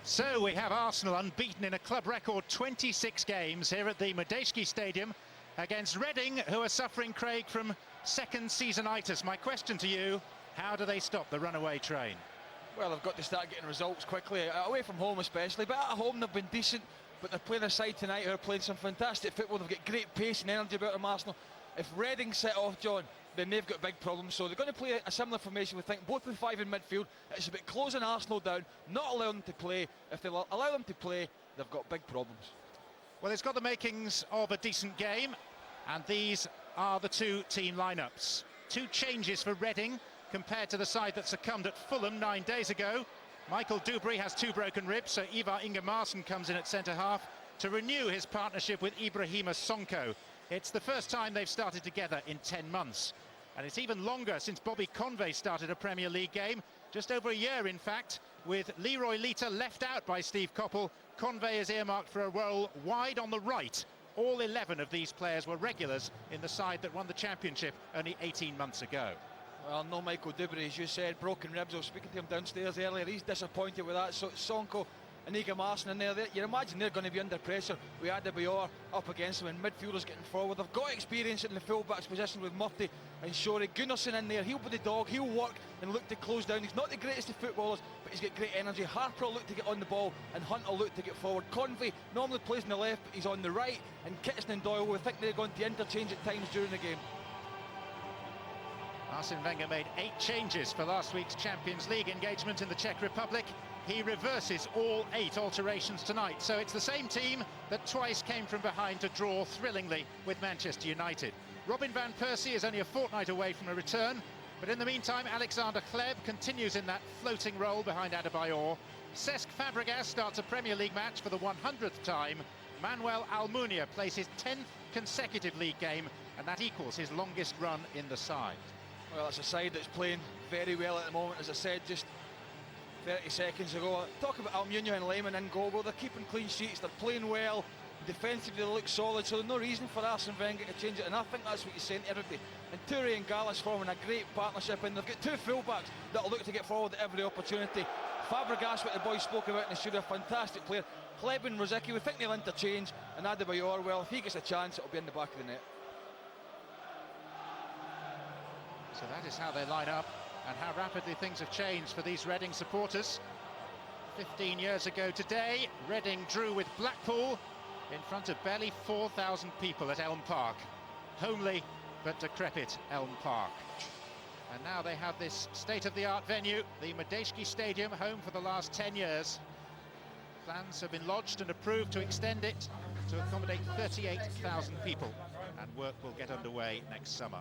So we have Arsenal unbeaten in a club record 26 games here at the Madejski Stadium against Reading, who are suffering, Craig, from second seasonitis. My question to you, how do they stop the runaway train? Well, they've got to start getting results quickly, away from home especially, but at home they've been decent. But they're playing a side tonight who are playing some fantastic football. They've got great pace and energy about them, Arsenal. If Reading set off, John, then they've got big problems. So they're going to play a similar formation, we think, both with five in midfield. It's about closing Arsenal down, not allowing them to play. If they allow them to play, they've got big problems. Well, it's got the makings of a decent game, and these are the two team lineups. Two changes for Reading compared to the side that succumbed at Fulham 9 days ago. Michael Dubry has two broken ribs, so Ivar Ingemarsen comes in at centre-half to renew his partnership with Ibrahima Sonko. It's the first time they've started together in 10 months. And it's even longer since Bobby Convey started a Premier League game. Just over a year, in fact, with Leroy Lita left out by Steve Coppell. Convey is earmarked for a role wide on the right. All 11 of these players were regulars in the side that won the championship only 18 months ago. Well, no Michael Dubry, as you said, broken ribs. I was speaking to him downstairs earlier. He's disappointed with that. So Sonko and Ingemarsen in there, you imagine they're going to be under pressure. We had Adebayor up against them, and midfielders getting forward. They've got experience in the full-back's position with Murty and Shorey. Gunnarsson in there, he'll be the dog, he'll work and look to close down. He's not the greatest of footballers, but he's got great energy. Harper will look to get on the ball, and Hunt will look to get forward. Convey normally plays on the left, but he's on the right, and Kitson and Doyle, we think they're going to interchange at times during the game. Arsene Wenger made 8 changes for last week's Champions League engagement in the Czech Republic. He reverses all 8 alterations tonight. So it's the same team that twice came from behind to draw thrillingly with Manchester United. Robin van Persie is only a fortnight away from a return, but in the meantime Alexander Hleb continues in that floating role behind Adebayor. Cesc Fabregas starts a Premier League match for the 100th time. Manuel Almunia plays his 10th consecutive league game, and that equals his longest run in the side. Well, it's a side that's playing very well at the moment, as I said just 30 seconds ago. Talk about Almunia and Lehmann in goal. Well, they're keeping clean sheets, they're playing well, defensively they look solid, so there's no reason for Arsene Wenger to change it, and I think that's what he's saying to everybody. And Toure and Gallas forming a great partnership, and they've got two full-backs that'll look to get forward at every opportunity. Fabregas, what the boys spoke about in the studio, a fantastic player. Hleb and Rosicky, we think they'll interchange, and Adebayor, well, if he gets a chance, it'll be in the back of the net. So that is how they line up, and how rapidly things have changed for these Reading supporters. 15 years ago today, Reading drew with Blackpool in front of barely 4,000 people at Elm Park. Homely but decrepit Elm Park. And now they have this state-of-the-art venue, the Madejski Stadium, home for the last 10 years. Plans have been lodged and approved to extend it to accommodate 38,000 people, and work will get underway next summer.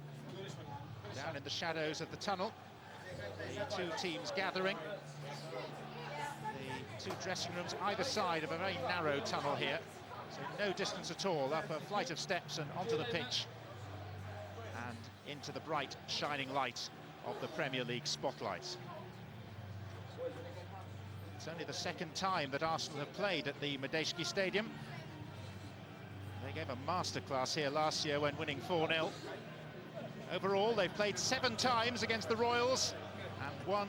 Down in the shadows of the tunnel, the two teams gathering. The two dressing rooms either side of a very narrow tunnel here, so no distance at all, up a flight of steps and onto the pitch and into the bright shining light of the Premier League spotlights. It's only the second time that Arsenal have played at the Madejski Stadium. They gave a masterclass here last year when winning 4-0. Overall, they've played 7 times against the Royals and won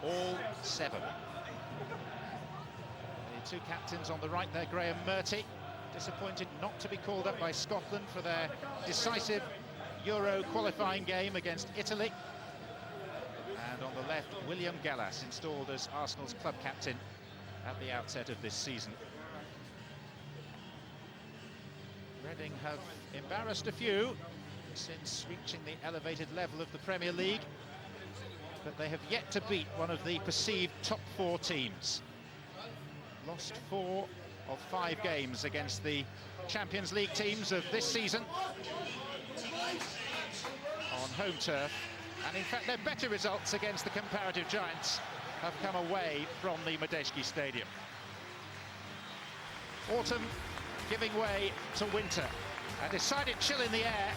all 7. The two captains on the right there, Graham Murty, disappointed not to be called up by Scotland for their decisive Euro qualifying game against Italy. And on the left, William Gallas, installed as Arsenal's club captain at the outset of this season. Reading have embarrassed a few since reaching the elevated level of the Premier League, but they have yet to beat one of the perceived top 4 teams. Lost 4 of 5 games against the Champions League teams of this season on home turf, and in fact their better results against the comparative giants have come away from the Madejski Stadium. Autumn giving way to winter, a decided chill in the air,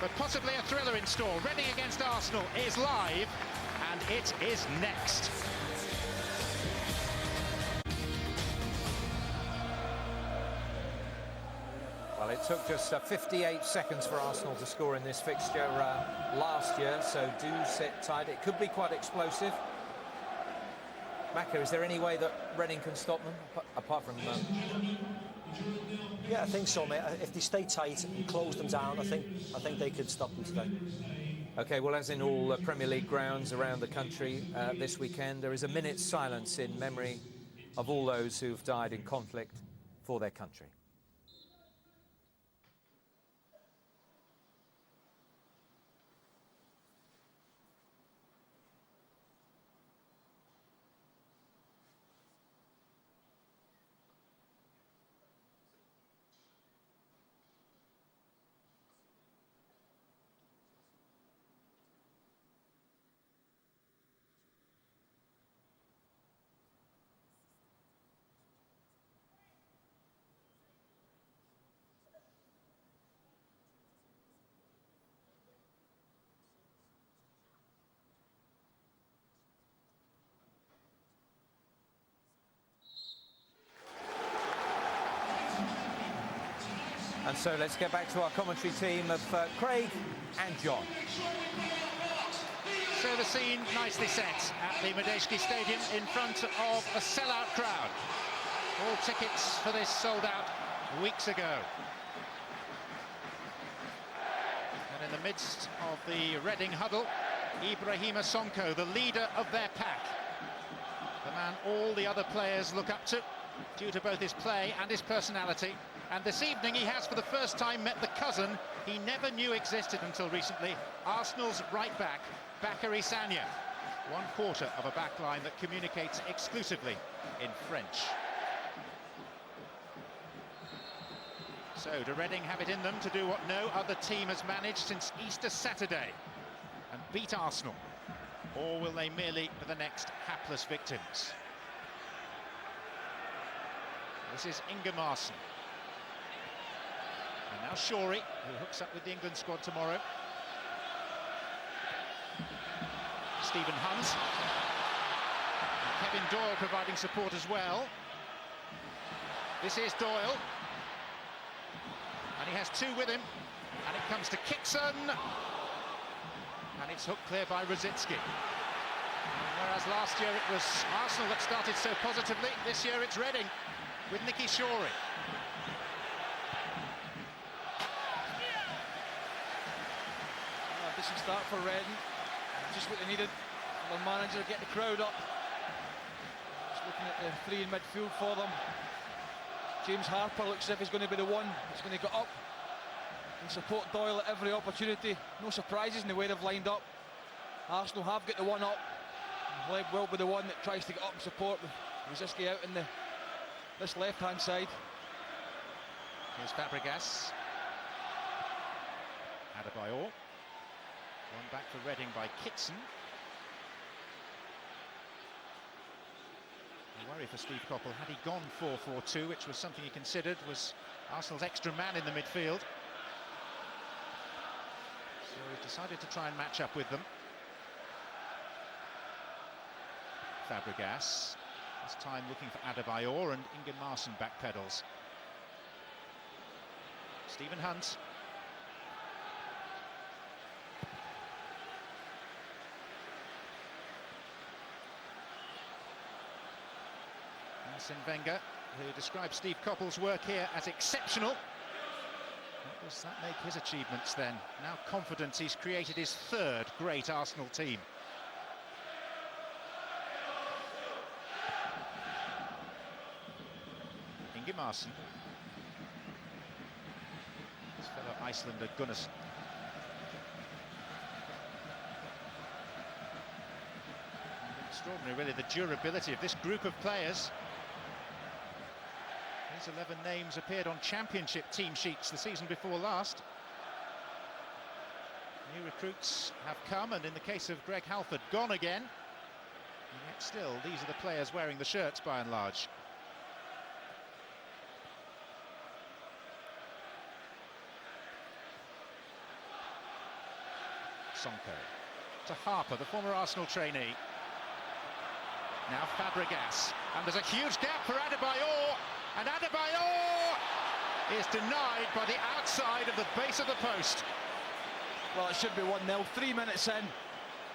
but possibly a thriller in store. Reading against Arsenal is live, and it is next. Well, it took just 58 seconds for Arsenal to score in this fixture last year, so do sit tight. It could be quite explosive. Macca, is there any way that Reading can stop them, apart from... Yeah, I think so, mate. If they stay tight and close them down, I think they could stop them today. OK, well, as in all Premier League grounds around the country this weekend, there is a minute's silence in memory of all those who've died in conflict for their country. And so let's get back to our commentary team of Craig and John. So the scene nicely set at the Medeski Stadium in front of a sellout crowd. All tickets for this sold out weeks ago. And in the midst of the Reading huddle, Ibrahima Sonko, the leader of their pack. The man all the other players look up to, due to both his play and his personality. And this evening he has for the first time met the cousin he never knew existed until recently, Arsenal's right back, Bakary Sagna. 1/4 of a back line that communicates exclusively in French. So do Reading have it in them to do what no other team has managed since Easter Saturday and beat Arsenal? Or will they merely be the next hapless victims? This is Ingemarsen. And now Shorey, who hooks up with the England squad tomorrow. Stephen Hunt. And Kevin Doyle providing support as well. This is Doyle. And he has two with him. And it comes to Kixon. And it's hooked clear by Rosicki. Whereas last year it was Arsenal that started so positively, this year it's Reading with Nicky Shorey. Decent start for Reading. Just what they needed for the manager to get the crowd up. Just looking at the three in midfield for them. James Harper looks as if he's going to be the one that's going to get up and support Doyle at every opportunity. No surprises in the way they've lined up. Arsenal have got the one up. Webb will be the one that tries to get up and support with Rosicki out in this left-hand side. Here's Fabregas. Adebayor. One back for Reading by Kitson. A worry for Steve Coppell, had he gone 4-4-2, which was something he considered, was Arsenal's extra man in the midfield. So he decided to try and match up with them. Fabregas, this time looking for Adebayor, and Ingemarsen backpedals. Stephen Hunt. Arsene Wenger, who described Steve Coppell's work here as exceptional. What does that make his achievements then? Now confident he's created his third great Arsenal team. Ingemarsen. His fellow Icelander Gunnarsson. Extraordinary, really, the durability of this group of players. These 11 names appeared on championship team sheets the season before last. New recruits have come, and in the case of Greg Halford, gone again. And yet still, these are the players wearing the shirts by and large. Sonko to Harper, the former Arsenal trainee. Now Fabregas, and there's a huge gap for Adebayor, and Adebayor is denied by the outside of the base of the post. Well, it should be 1-0, 3 minutes in.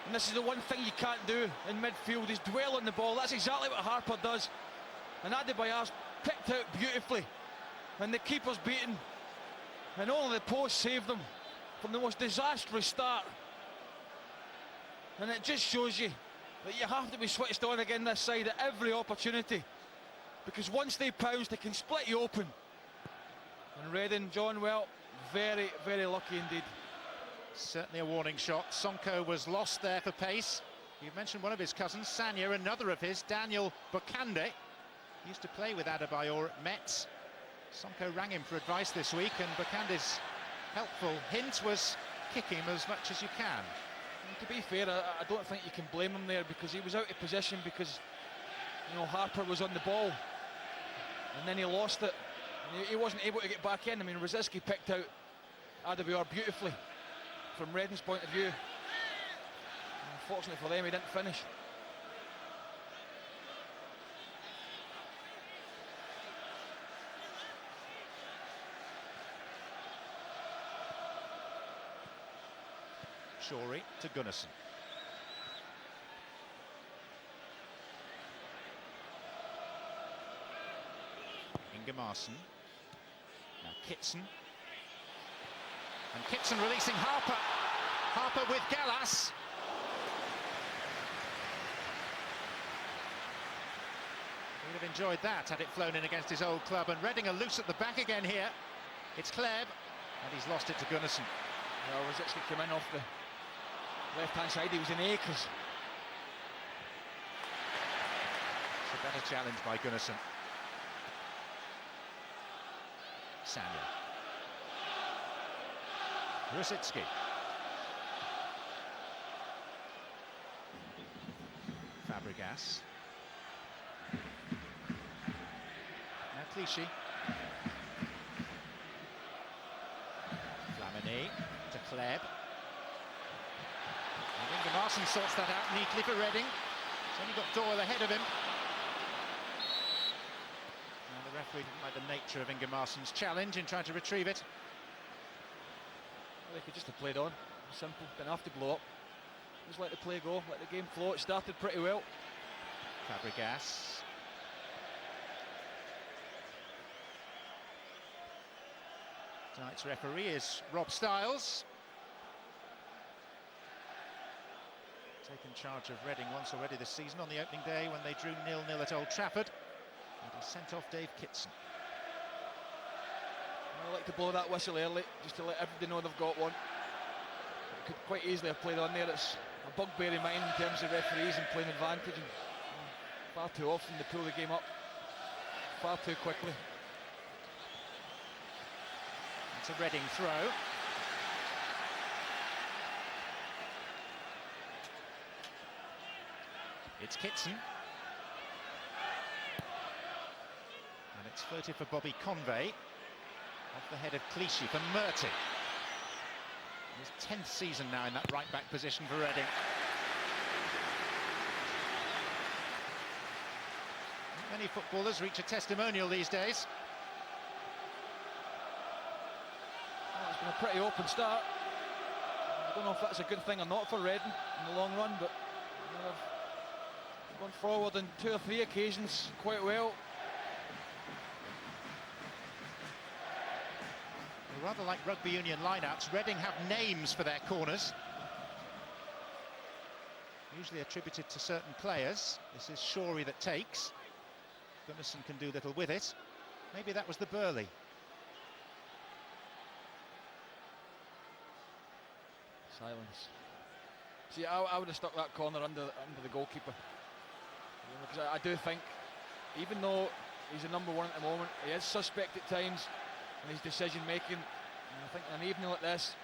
And this is the one thing you can't do in midfield, is dwell on the ball. That's exactly what Harper does. And Adebayar's picked out beautifully. And the keeper's beaten. And only the post saved them from the most disastrous start. And it just shows you that you have to be switched on again this side at every opportunity. Because once they pounce, they can split you open. And Reading, John, well, very, very lucky indeed. Certainly a warning shot. Sonko was lost there for pace. You've mentioned one of his cousins, Sanya, another of his, Daniel Bokande. Used to play with Adebayor at Metz. Sonko rang him for advice this week, and Bokande's helpful hint was kick him as much as you can. And to be fair, I don't think you can blame him there, because he was out of position because, you know, Harper was on the ball. And then he lost it. And he wasn't able to get back in. I mean, Rosicky picked out Adebayor beautifully from Reading's point of view. And unfortunately for them, he didn't finish. Shorey to Gunnarsson. Ingemarson. Now Kitson. And Kitson releasing Harper. Harper with Gallas. He'd have enjoyed that had it flown in against his old club. And Reading are loose at the back again here. It's Kleb, and he's lost it to Gunnarsson. Well, Rosicky came in off the left-hand side. He was in acres. It's a better challenge by Gunnarsson. Sanya. Rosicky. Fabregas. Now Clichy. Flamini to Kleb. And Ingemarson sorts that out neatly for Reading. He's only got Doyle ahead of him. And the referee didn't like the nature of Ingemarson's challenge in trying to retrieve it. Well, they could just have played on. Simple. Didn't have to blow up. Just let the play go, let the game flow. It started pretty well. Fabregas. Tonight's referee is Rob Stiles. Taken charge of Reading once already this season on the opening day when they drew 0-0 at Old Trafford. And he sent off Dave Kitson. I like to blow that whistle early, just to let everybody know they've got one. It could quite easily have played on there. It's a bugbear in mine in terms of referees and playing advantage. And far too often they pull the game up far too quickly. It's a Reading throw. It's Kitson. And it's floated for Bobby Convey. Off the head of Clichy for Murty. His 10th season now in that right-back position for Reading. Many footballers reach a testimonial these days. Well, it's been a pretty open start. I don't know if that's a good thing or not for Reading in the long run, but they've gone forward on 2 or 3 occasions quite well. Rather like rugby union lineouts, Reading have names for their corners. Usually attributed to certain players. This is Shorey that takes. Gunnarsson can do little with it. Maybe that was the Burley. Silence. See, I would have stuck that corner under the goalkeeper. Because I do think, even though he's the number 1 at the moment, he is suspect at times in his decision making. And I think in an evening like this,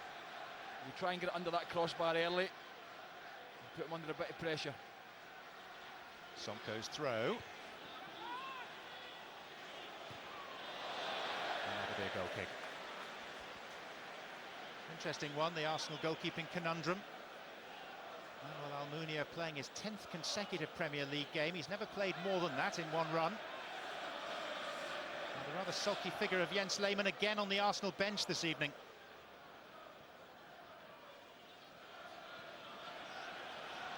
you try and get it under that crossbar early, and put him under a bit of pressure. Sonko's throw. And that'll be a goal kick. Interesting one, the Arsenal goalkeeping conundrum. Manuel Almunia playing his 10th consecutive Premier League game. He's never played more than that in one run. And the rather sulky figure of Jens Lehmann again on the Arsenal bench this evening.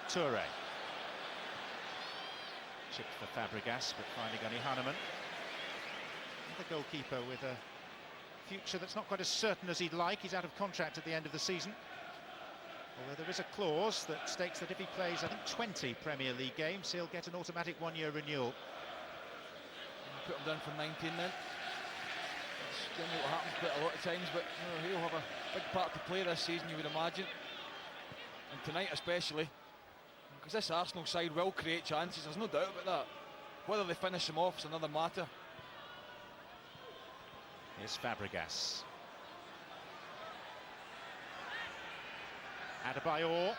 Toure. Chip for Fabregas, but finding only Hahnemann. The goalkeeper with a future that's not quite as certain as he'd like. He's out of contract at the end of the season. Although there is a clause that states that if he plays, I think, 20 Premier League games, he'll get an automatic one-year renewal. Put him down for 19 then. That's generally what happens quite a lot of times, but he'll have a big part to play this season, you would imagine. And tonight especially, because this Arsenal side will create chances, there's no doubt about that. Whether they finish them off is another matter. Here's Fabregas. Adebayor.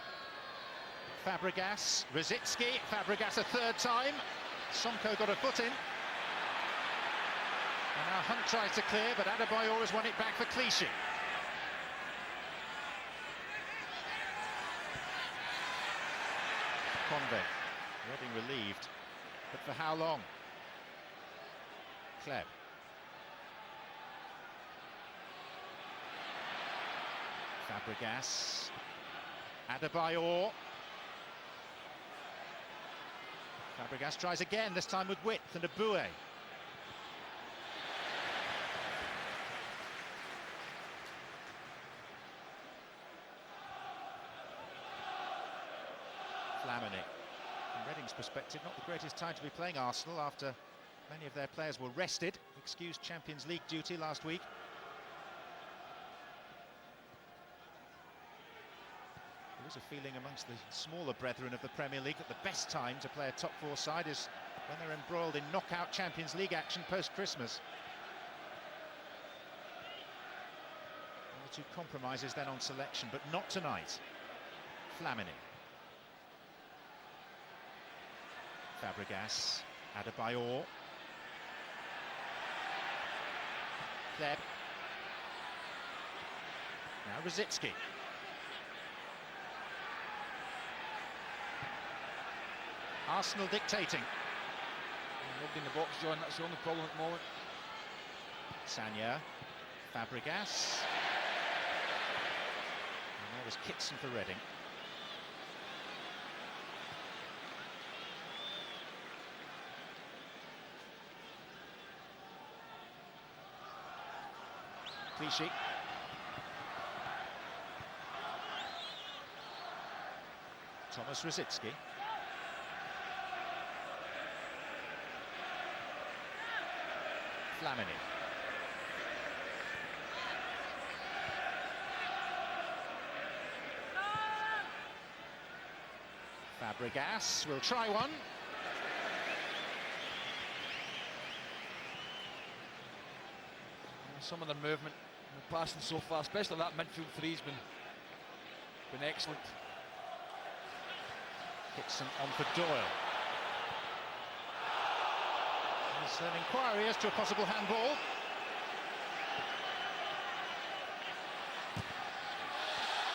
Fabregas. Rosicky. Fabregas a third time. Sonko got a foot in. And now Hunt tries to clear, but Adebayor has won it back for Clichy. Conve. Reading relieved. But for how long? Kleb. Fabregas. Adebayor. Fabregas tries again, this time with width and a Boué. Flamini. From Reading's perspective, not the greatest time to be playing Arsenal after many of their players were rested, excused Champions League duty last week. There is a feeling amongst the smaller brethren of the Premier League that the best time to play a top four side is when they're embroiled in knockout Champions League action post-Christmas. One or two compromises then on selection, but not tonight. Flamini. Fabregas. Adebayor. Kleb. Now Rosicky. Arsenal dictating. Nobody in the box, John, that's the only problem at the moment. Sagna. Fabregas. And there was Kitson for Reading. Clichy. Thomas Rosicky. Flamini. Fabregas will try one. Some of the movement and the passing so far, especially that midfield three's been excellent. Kitson on for Doyle. There's an inquiry as to a possible handball.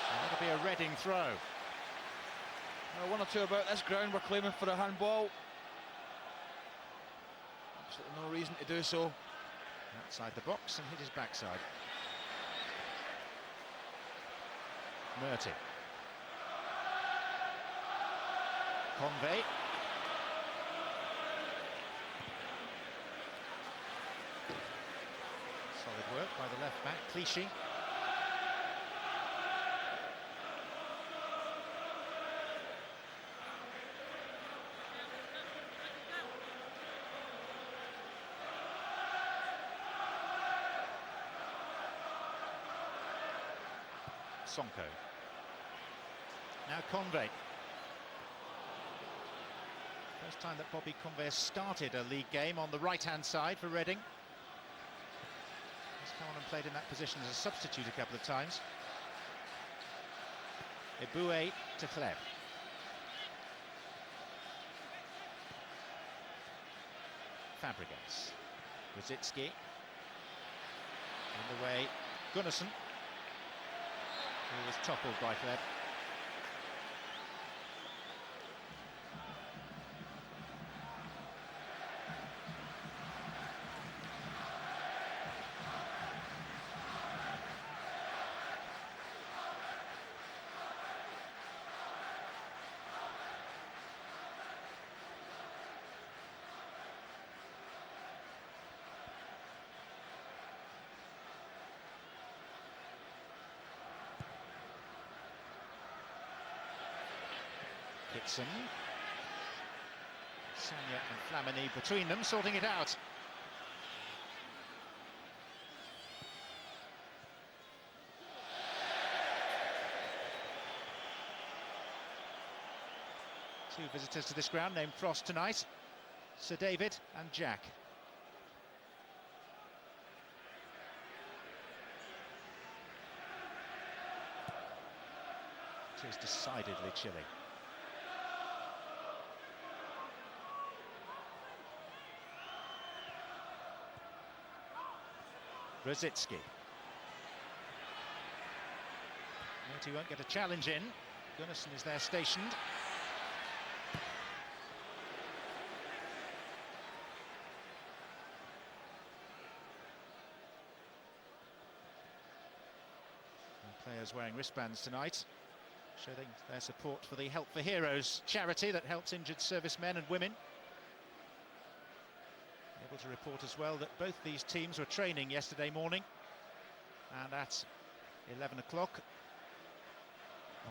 And that'll be a Reading throw. One or two about this ground were claiming for a handball. Absolutely no reason to do so. Outside the box and hit his backside. Murty. Conve. Solid work by the left back, Clichy. Sonko. Now Conve. First time that Bobby Conve has started a league game on the right-hand side for Reading. He's come on and played in that position as a substitute a couple of times. Boué to Kleb. Fabregas. Rosicky. On the way, Gunnarsson. He was toppled by Kleb. Dixon. Sanya and Flamini between them, sorting it out. Two visitors to this ground named Frost tonight, Sir David and Jack. It is decidedly chilly. Rosicki. But he won't get a challenge in. Gunnarsson is there stationed. Players wearing wristbands tonight, showing their support for the Help for Heroes charity that helps injured servicemen and women. Able to report as well that both these teams were training yesterday morning, and at 11 o'clock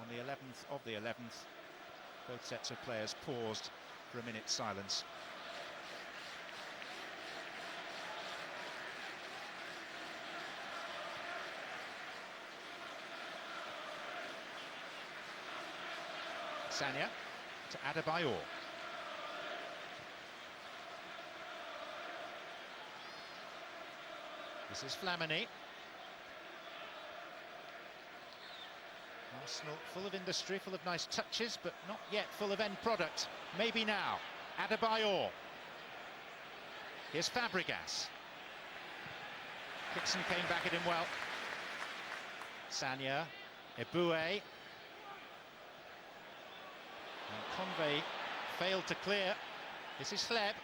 on the 11th of the 11th, both sets of players paused for a minute's silence. Sanya to Adebayor. This is Flamini. Arsenal full of industry, full of nice touches, but not yet full of end product. Maybe now. Adebayor. Here's Fabregas. Dixon came back at him well. Sanya, Eboué. And Convey failed to clear. This is Hleb.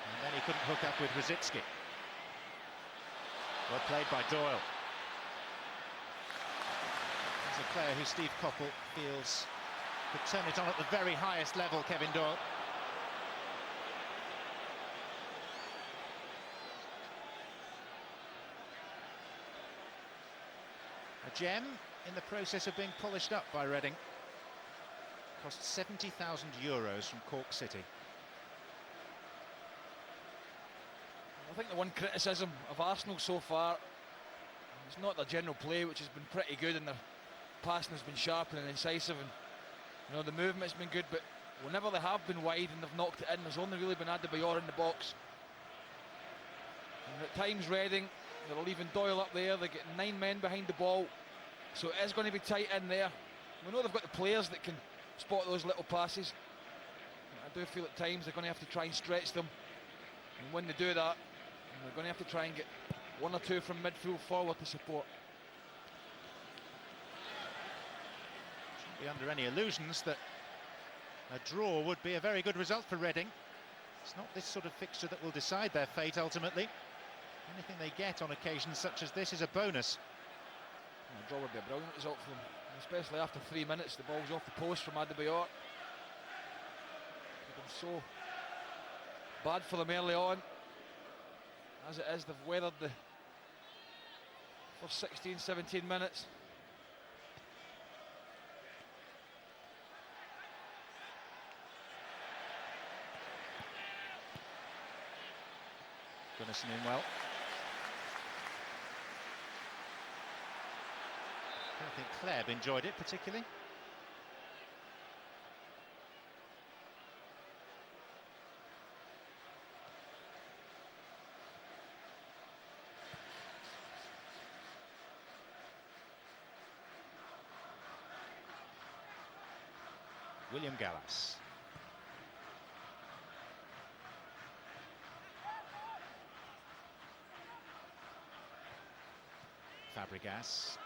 And then he couldn't hook up with Rosicki. Well played by Doyle. He's a player who Steve Coppell feels could turn it on at the very highest level, Kevin Doyle. A gem in the process of being polished up by Reading. Cost €70,000 from Cork City. I think the one criticism of Arsenal so far is not their general play, which has been pretty good, and their passing has been sharp and incisive, and you know the movement's been good, but whenever they have been wide and they've knocked it in, there's only really been Adebayor in the box. And at times Reading, they're leaving Doyle up there, they're getting 9 men behind the ball, so it is going to be tight in there. We know they've got the players that can spot those little passes. I do feel at times they're going to have to try and stretch them, and when they do that, they're going to have to try and get 1 or 2 from midfield forward to support. Shouldn't be under any illusions that a draw would be a very good result for Reading. It's not this sort of fixture that will decide their fate ultimately. Anything they get on occasions such as this is a bonus. A draw would be a brilliant result for them, especially after 3 minutes. The ball's off the post from Adebayor. It's been so bad for them early on. As it is, they've weathered the first 16-17 minutes. Gunnarsson in well. I think Hleb enjoyed it particularly. William Gallas. Fabregas.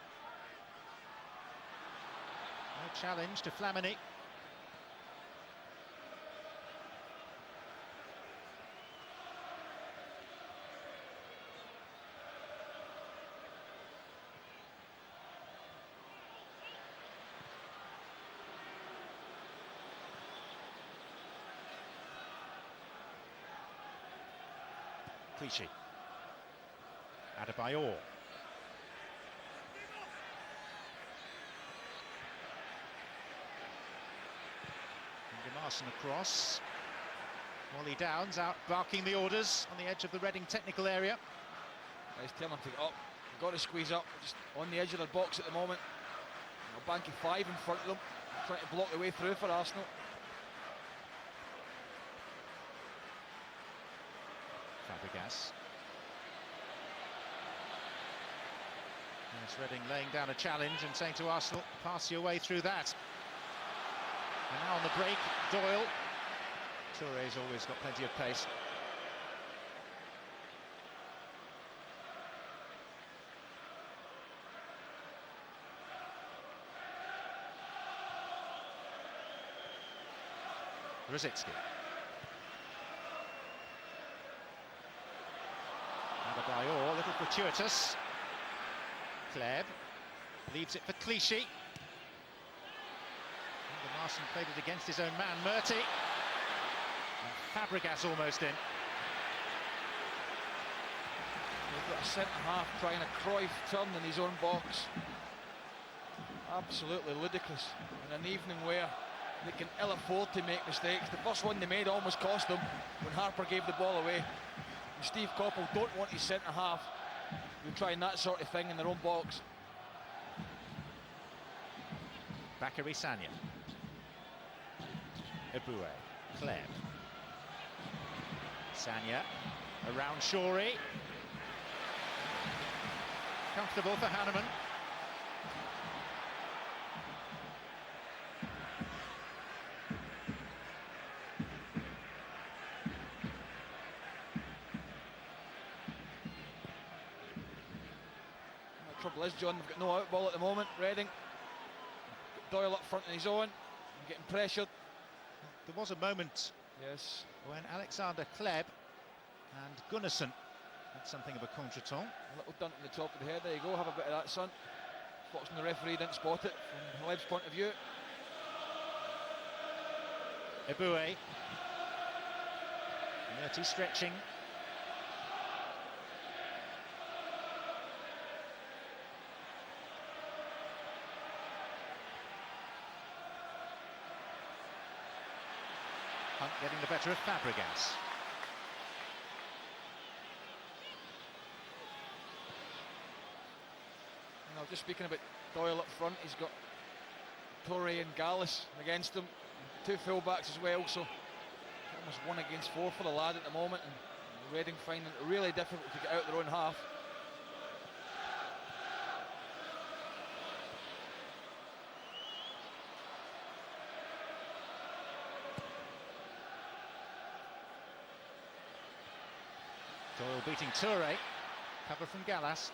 No challenge to Flamini. Clichy. Adebayor. Larson across. Wally Downs out barking the orders on the edge of the Reading technical area. He's telling them to get up. They've got to squeeze up, just on the edge of their box at the moment. A bank of 5 in front of them, trying to block the way through for Arsenal. Fabregas. Yes, Reading laying down a challenge and saying to Arsenal, pass your way through that. And now on the break, Doyle. Touré's always got plenty of pace. Rosicki. Adebayor, a little fortuitous. Kleb leaves it for Clichy. Larson played it against his own man, Murty. And Fabregas almost in. They've got a centre-half trying a Cruyff turn in his own box. Absolutely ludicrous. In an evening where they can ill afford to make mistakes. The first one they made almost cost them when Harper gave the ball away. And Steve Coppell don't want his centre-half trying that sort of thing in their own box. Bakary Sagna. Eboué. Kleb. Sagna around Shorey. Comfortable for Hanneman. The trouble is, John, they've got no out ball at the moment. Reading. Doyle up front on his own, getting pressured. There was a moment, yes, when Alexander Kleb and Gunnarsson had something of a contretemps. A little dunk on the top of the head. There you go, have a bit of that, son. Fortunately, the referee didn't spot it from Kleb's point of view. Eboué. Murty stretching. Hunt getting the better of Fabregas. You know, just speaking about Doyle up front, he's got Touré and Gallas against him. 2 fullbacks as well, so almost 1 against 4 for the lad at the moment, and Reading finding it really difficult to get out their own half. Doyle beating Touré. Cover from Gallas.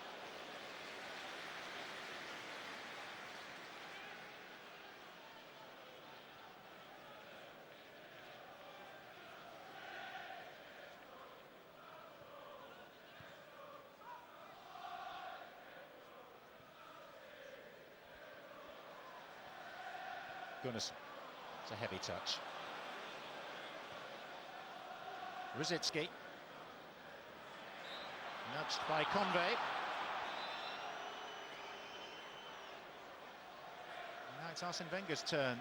Gunnarsson. It's a heavy touch. Rosicki. Nudged by Convey. Now it's Arsene Wenger's turn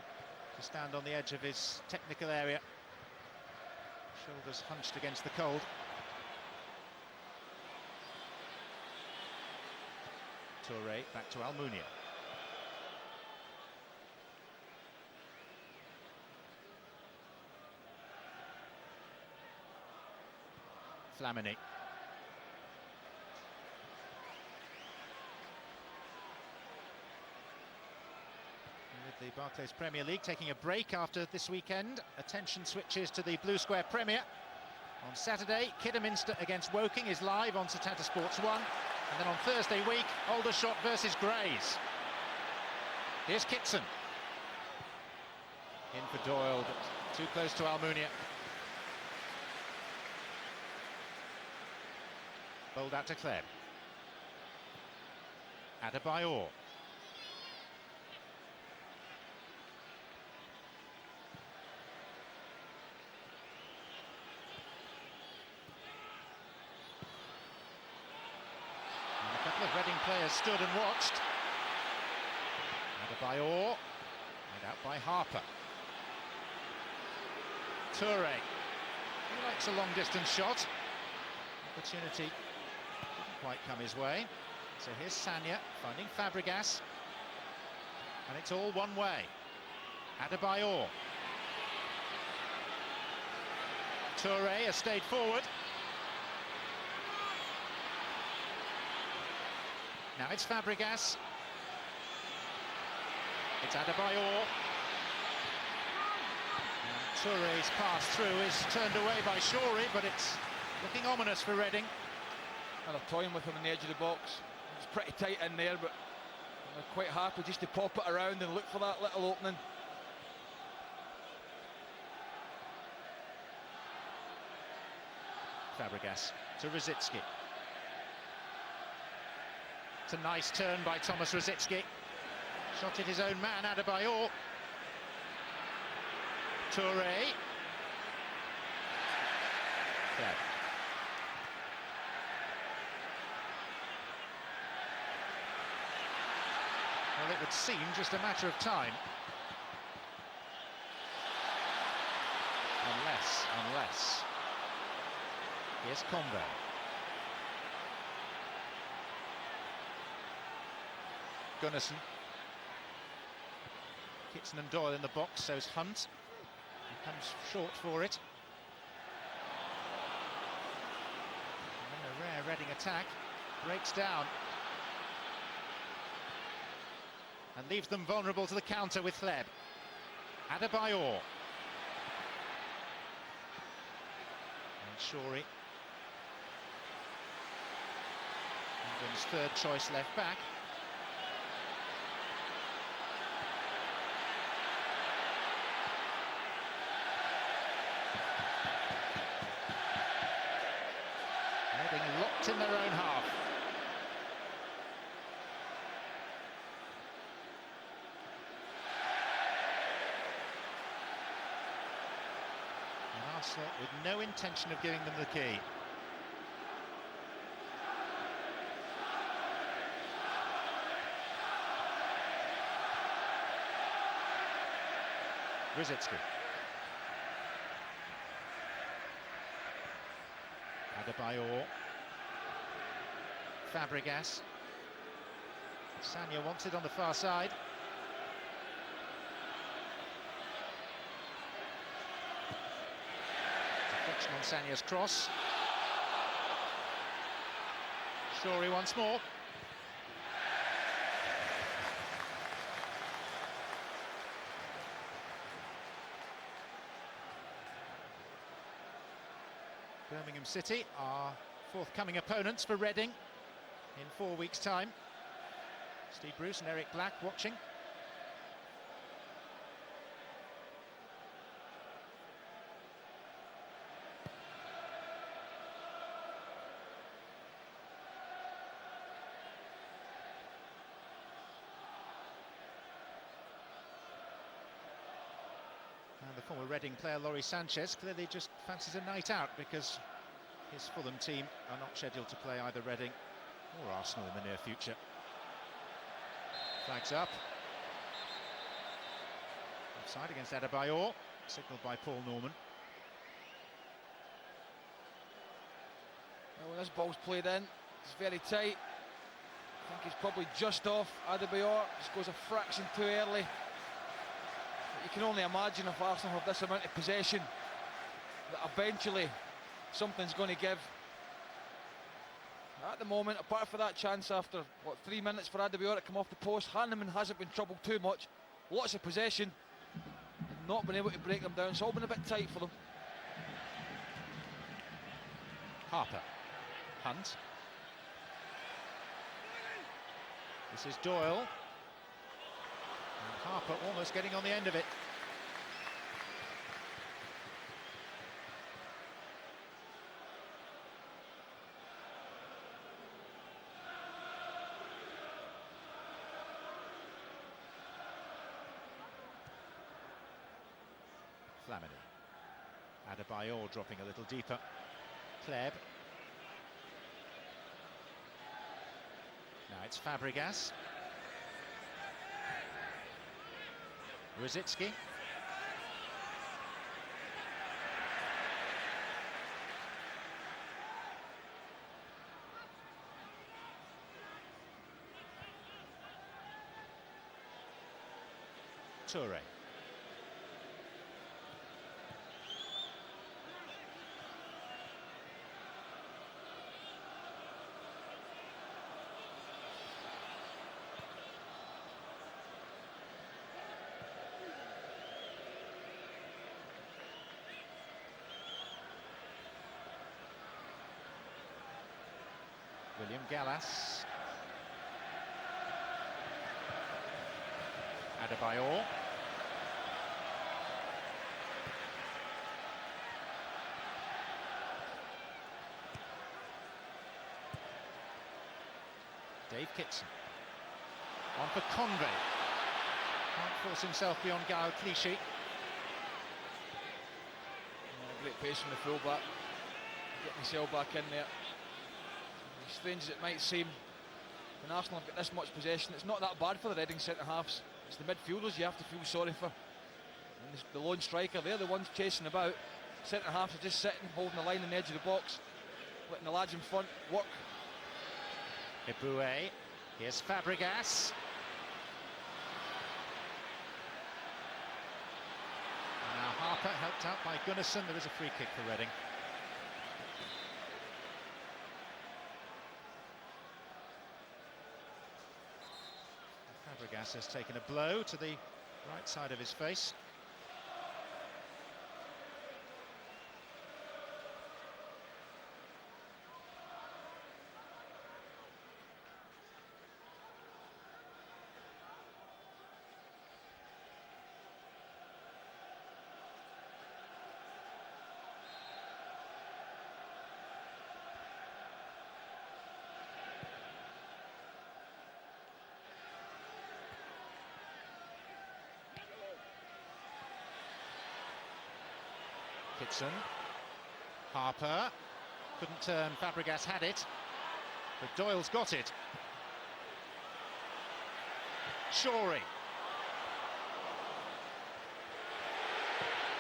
to stand on the edge of his technical area. Shoulders hunched against the cold. Touré back to Almunia. Flamini. With the Barclays Premier League taking a break after this weekend, attention switches to the Blue Square Premier. On Saturday, Kidderminster against Woking is live on Setanta Sports 1. And then on Thursday week, Aldershot versus Grays. Here's Kitson. In for Doyle, but too close to Almunia. Bowled out to Kleb. Adebayor. And a couple of Reading players stood and watched. Adebayor, made out by Harper. Toure. He likes a long-distance shot. Opportunity didn't quite come his way. So here's Sagna finding Fabregas. And it's all one way. Adebayor. Toure has stayed forward. Now it's Fabregas. It's Adebayor. And Toure's pass through is turned away by Shorey, but it's looking ominous for Reading. And they're toying with him on the edge of the box. It's pretty tight in there, but they're quite happy just to pop it around and look for that little opening. Fabregas to Rosicky. It's a nice turn by Thomas Rosicky. Shot at his own man, Adebayor. Toure. Yeah. Well, it would seem just a matter of time. Unless. Here's Combo. Gunnarsson. Kitson and Doyle in the box, so's Hunt. He comes short for it. And then a rare Reading attack. Breaks down. And leaves them vulnerable to the counter with Hleb. Adebayor. And Shorey. England's third choice left back. Reading locked in their own half. And Arsenal with no intention of giving them the key. Rosicky. Adebayor. Fabregas. Sagna wants it on the far side. Deflection on Sagna's cross. Shorey once more. Birmingham City are forthcoming opponents for Reading in 4 weeks' time. Steve Bruce and Eric Black watching. And the former Reading player Laurie Sanchez clearly just fancies a night out because his Fulham team are not scheduled to play either Reading or Arsenal in the near future. Flags up. Offside against Adebayor, signalled by Paul Norman. Well, when this ball's played in, it's very tight. I think he's probably just off. Adebayor just goes a fraction too early. You can only imagine if Arsenal have this amount of possession that eventually something's going to give. At the moment, apart from that chance after, 3 minutes for Adebayor to come off the post, Hanneman hasn't been troubled too much. Lots of possession, not been able to break them down. It's all been a bit tight for them. Harper. Hunt. This is Doyle. And Harper almost getting on the end of it. Flamini. Adebayor dropping a little deeper. Hleb. Now it's Fabregas. Rosicky. Toure. William Gallas. Adebayor. Dave Kitson. On for Convey. Can't force himself beyond Gael Clichy. Great pace from the full-back. Getting himself back in there. As strange as it might seem, when Arsenal have got this much possession, it's not that bad for the Reading centre-halves. It's the midfielders you have to feel sorry for. And the lone striker, they're the ones chasing about. Centre-halves are just sitting, holding the line on the edge of the box, letting the lads in front work. Eboué. Here's Fabregas. Now Harper helped out by Gunnarsson. There is a free kick for Reading. Fabregas has taken a blow to the right side of his face. Kitson. Harper. Couldn't turn, Fabregas had it. But Doyle's got it. Shorey.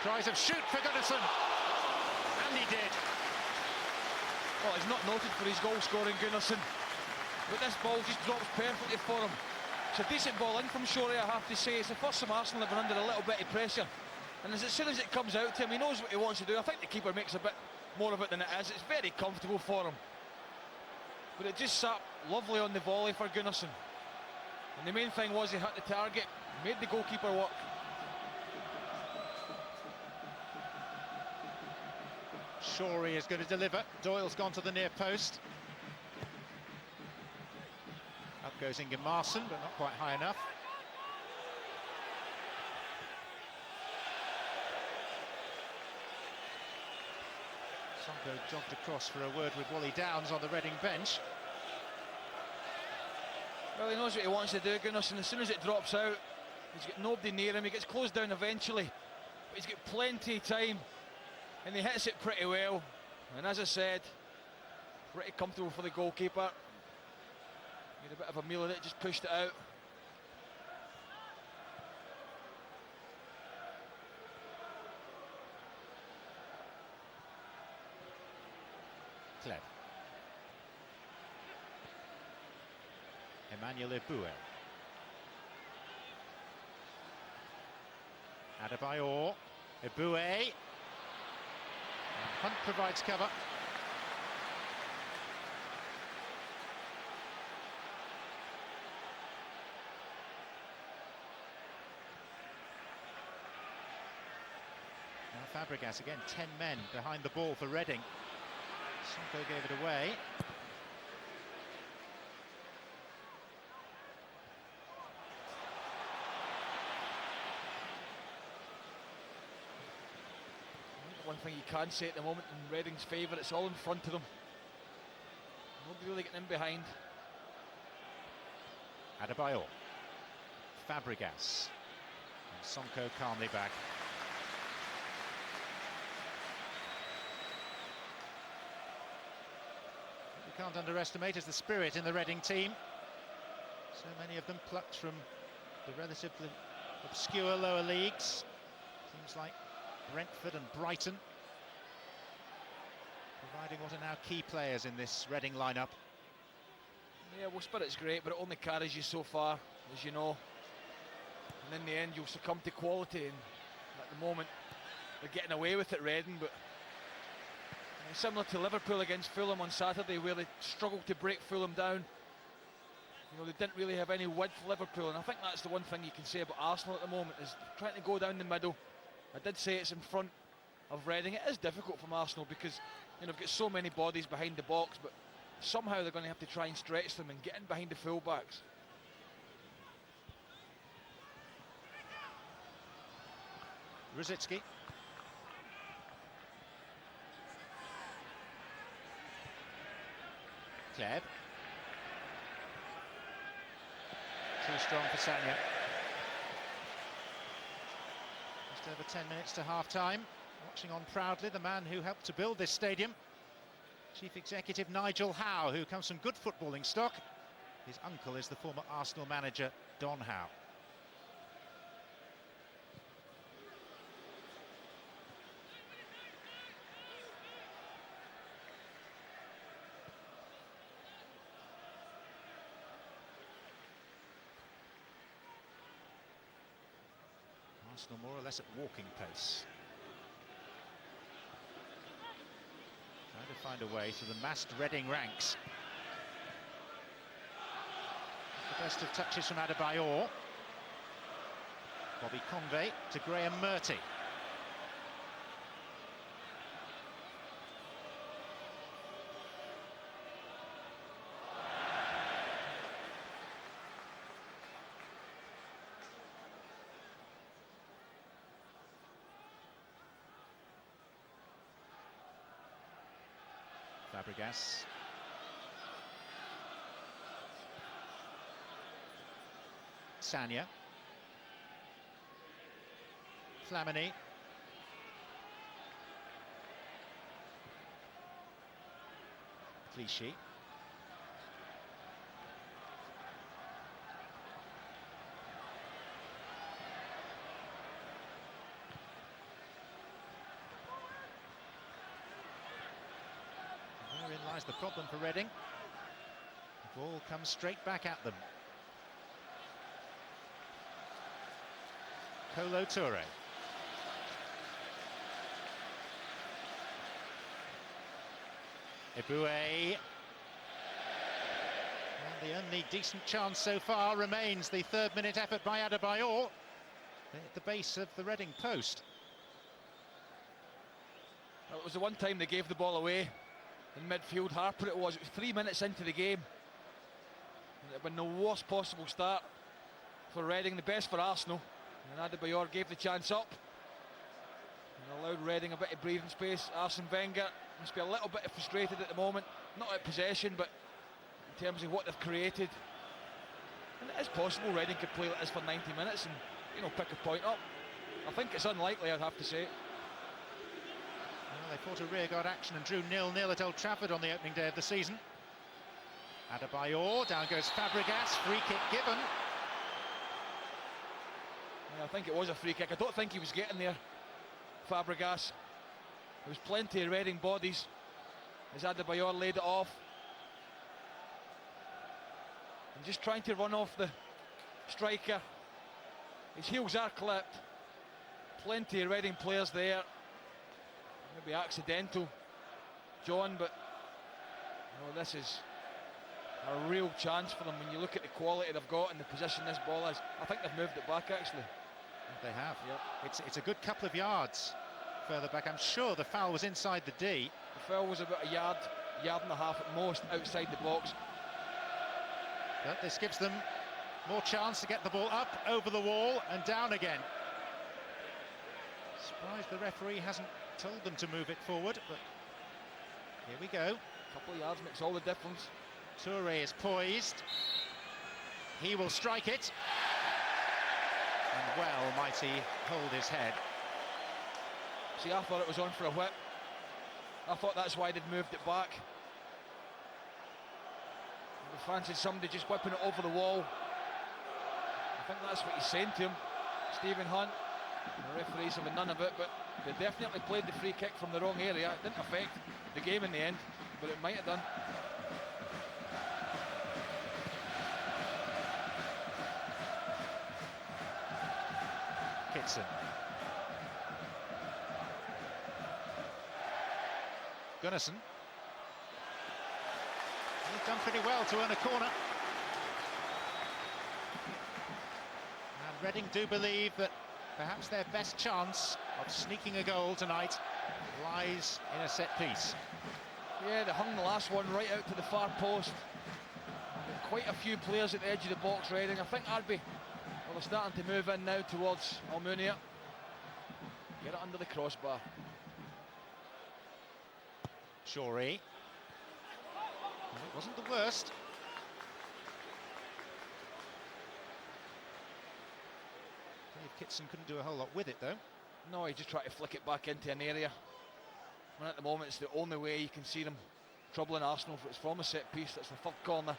Cries of shoot for Gunnarsson. And he did. Well, he's not noted for his goal scoring, Gunnarsson. But this ball just drops perfectly for him. It's a decent ball in from Shorey, I have to say. It's the first time Arsenal have been under a little bit of pressure. And as soon as it comes out to him, he knows what he wants to do. I think the keeper makes a bit more of it than it is. It's very comfortable for him. But it just sat lovely on the volley for Gunnarsson. And the main thing was he hit the target, made the goalkeeper work. Shorey is going to deliver. Doyle's gone to the near post. Up goes Inge Marson, but not quite high enough. Sonko jogged across for a word with Wally Downs on the Reading bench. Well, he knows what he wants to do, Gunnarsson. As soon as it drops out, he's got nobody near him. He gets closed down eventually, but he's got plenty of time, and he hits it pretty well. And as I said, pretty comfortable for the goalkeeper. Made a bit of a meal of it, just pushed it out. Kleb. Emmanuel Eboué. Adebayor. Eboué. Hunt provides cover. Now Fabregas again, 10 men behind the ball for Reading. Sonko gave it away. One thing you can say at the moment in Reading's favour, it's all in front of them. Nobody really getting in behind. Adebayor. Fabregas. And Sonko calmly back. What we can't underestimate is the spirit in the Reading team. So many of them plucked from the relatively obscure lower leagues. Teams like Brentford and Brighton, providing what are now key players in this Reading lineup. Yeah, well, spirit's great, but it only carries you so far, as you know. And in the end, you'll succumb to quality. And at the moment, they're getting away with it, Reading. But similar to Liverpool against Fulham on Saturday, where they struggled to break Fulham down. You know, they didn't really have any width, Liverpool, and I think that's the one thing you can say about Arsenal at the moment, is trying to go down the middle. I did say it's in front of Reading. It is difficult from Arsenal because, you know, they've got so many bodies behind the box, but somehow they're going to have to try and stretch them and get in behind the full-backs. Rosicki. Kleb. Too strong for Sanya. Just over 10 minutes to half-time. Watching on proudly the man who helped to build this stadium, Chief Executive Nigel Howe, who comes from good footballing stock. His uncle is the former Arsenal manager, Don Howe. Arsenal more or less at walking pace. Trying to find a way through the massed Reading ranks. The best of touches from Adebayor. Bobby Convey to Graham Murty. Fabregas. Sanya. Flamini. Clichy. Therein lies the problem for Reading. The ball comes straight back at them. Kolo Touré. Eboué. And the only decent chance so far remains the third-minute effort by Adebayor at the base of the Reading post. Well, it was the one time they gave the ball away in midfield. Harper it was 3 minutes into the game. And it had been the worst possible start for Reading, the best for Arsenal. And Adebayor gave the chance up and allowed Reading a bit of breathing space. Arsene Wenger must be a little bit frustrated at the moment, not at possession, but in terms of what they've created. And it is possible Reading could play like this for 90 minutes and, you know, pick a point up. I think it's unlikely, I'd have to say. Well, they fought a rearguard action and drew 0-0 at Old Trafford on the opening day of the season. Adebayor, down goes Fabregas, free kick given. Yeah, I think it was a free kick. I don't think he was getting there, Fabregas. There was plenty of Reading bodies as Adebayor laid it off. And just trying to run off the striker. His heels are clipped. Plenty of Reading players there. Maybe accidental, John, but you know, this is a real chance for them when you look at the quality they've got and the position this ball is. I think they've moved it back, actually. They have, yep. It's a good couple of yards further back. I'm sure the foul was inside the D. The foul was about a yard and a half at most outside the box. But this gives them more chance to get the ball up over the wall and down again. Surprised the referee hasn't told them to move it forward, but here we go. A couple of yards makes all the difference. Touré is poised. He will strike it. And well might he hold his head. See, I thought it was on for a whip. I thought that's why they'd moved it back. They fancied somebody just whipping it over the wall. I think that's what he's saying to him, Stephen Hunt. The referees have none of it, but they definitely played the free kick from the wrong area. It didn't affect the game in the end, but it might have done. Kitson. Gunnarsson. He's done pretty well to earn a corner. And Reading do believe that perhaps their best chance of sneaking a goal tonight lies in a set piece. Yeah, they hung the last one right out to the far post. Quite a few players at the edge of the box, Reading. I think Arby, well, they're starting to move in now towards Almunia. Get it under the crossbar. Shorey. Well, it wasn't the worst. Dave Kitson couldn't do a whole lot with it, though. No, he just tried to flick it back into an area. And at the moment, it's the only way you can see them troubling Arsenal. If it's from a set piece, that's the third corner.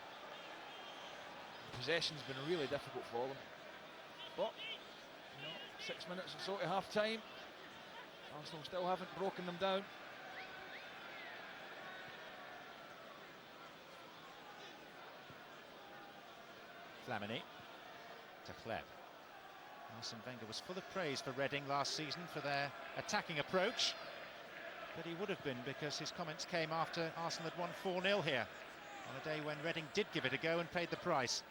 The possession's been really difficult for them. But, 6 minutes or so to half time. Arsenal still haven't broken them down. Flamini to Kleb. Arsene Wenger was full of praise for Reading last season for their attacking approach, but he would have been because his comments came after Arsenal had won 4-0 here on a day when Reading did give it a go and paid the price.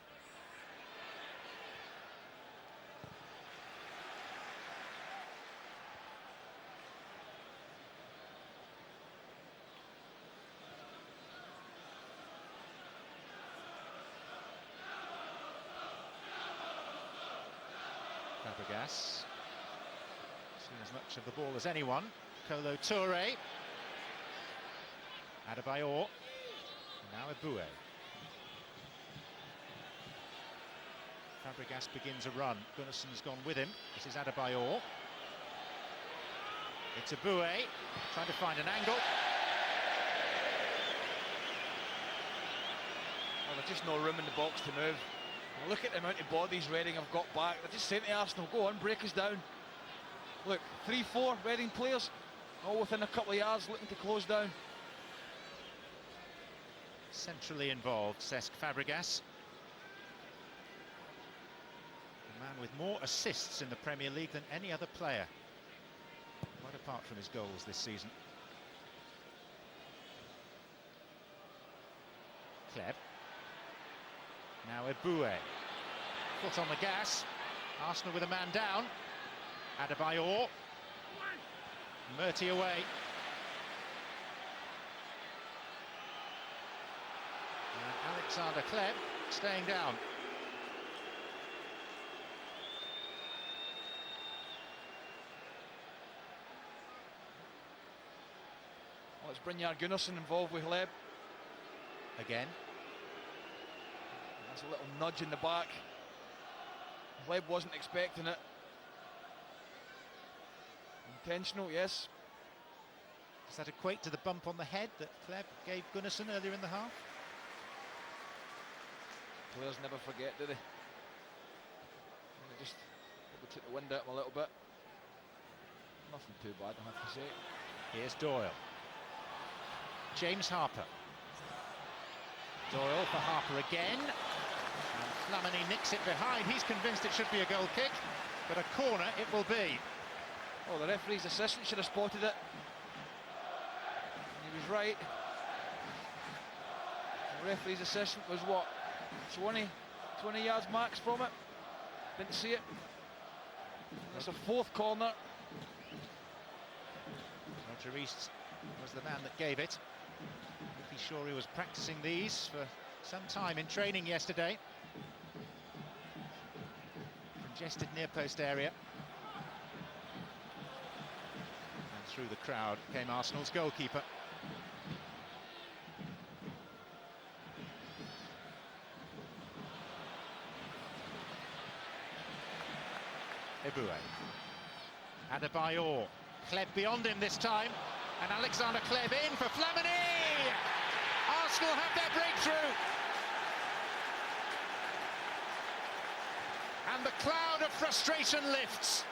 Fabregas, seen as much of the ball as anyone. Kolo Touré, Adebayor, and now Eboué. Fabregas begins a run. Gunnarsson's gone with him. This is Adebayor. It's Eboué, trying to find an angle. Well, there's just no room in the box to move. Look at the amount of bodies Reading have got back. They're just saying to Arsenal, go on, break us down. Look, 3-4 Reading players, all within a couple of yards, looking to close down. Centrally involved, Cesc Fabregas. The man with more assists in the Premier League than any other player, quite apart from his goals this season. Kleb. Now Eboué, foot on the gas. Arsenal with a man down. Adebayor. Murty away. And Alexander Kleb staying down. Well, it's Brynjar Gunnarsson involved with Kleb. Again. That's a little nudge in the back. Kleb wasn't expecting it. Intentional, yes. Does that equate to the bump on the head that Kleb gave Gunnarsson earlier in the half? Players never forget, do they? They just probably took the wind out of them a little bit. Nothing too bad, I have to say. Here's Doyle. James Harper. Doyle for Harper again. And Flamini nicks it behind. He's convinced it should be a goal kick, but a corner it will be. Oh, the referee's assistant should have spotted it. And he was right. The referee's assistant was what? 20 yards max from it. Didn't see it. That's a fourth corner. Roger East was the man that gave it. Pretty sure he was practicing these for some time in training yesterday. Congested near post area. And through the crowd came Arsenal's goalkeeper. Eboué. Adebayor. Kleb beyond him this time. And Alexander Kleb in for Flamini! Arsenal have their breakthrough! And the cloud of frustration lifts.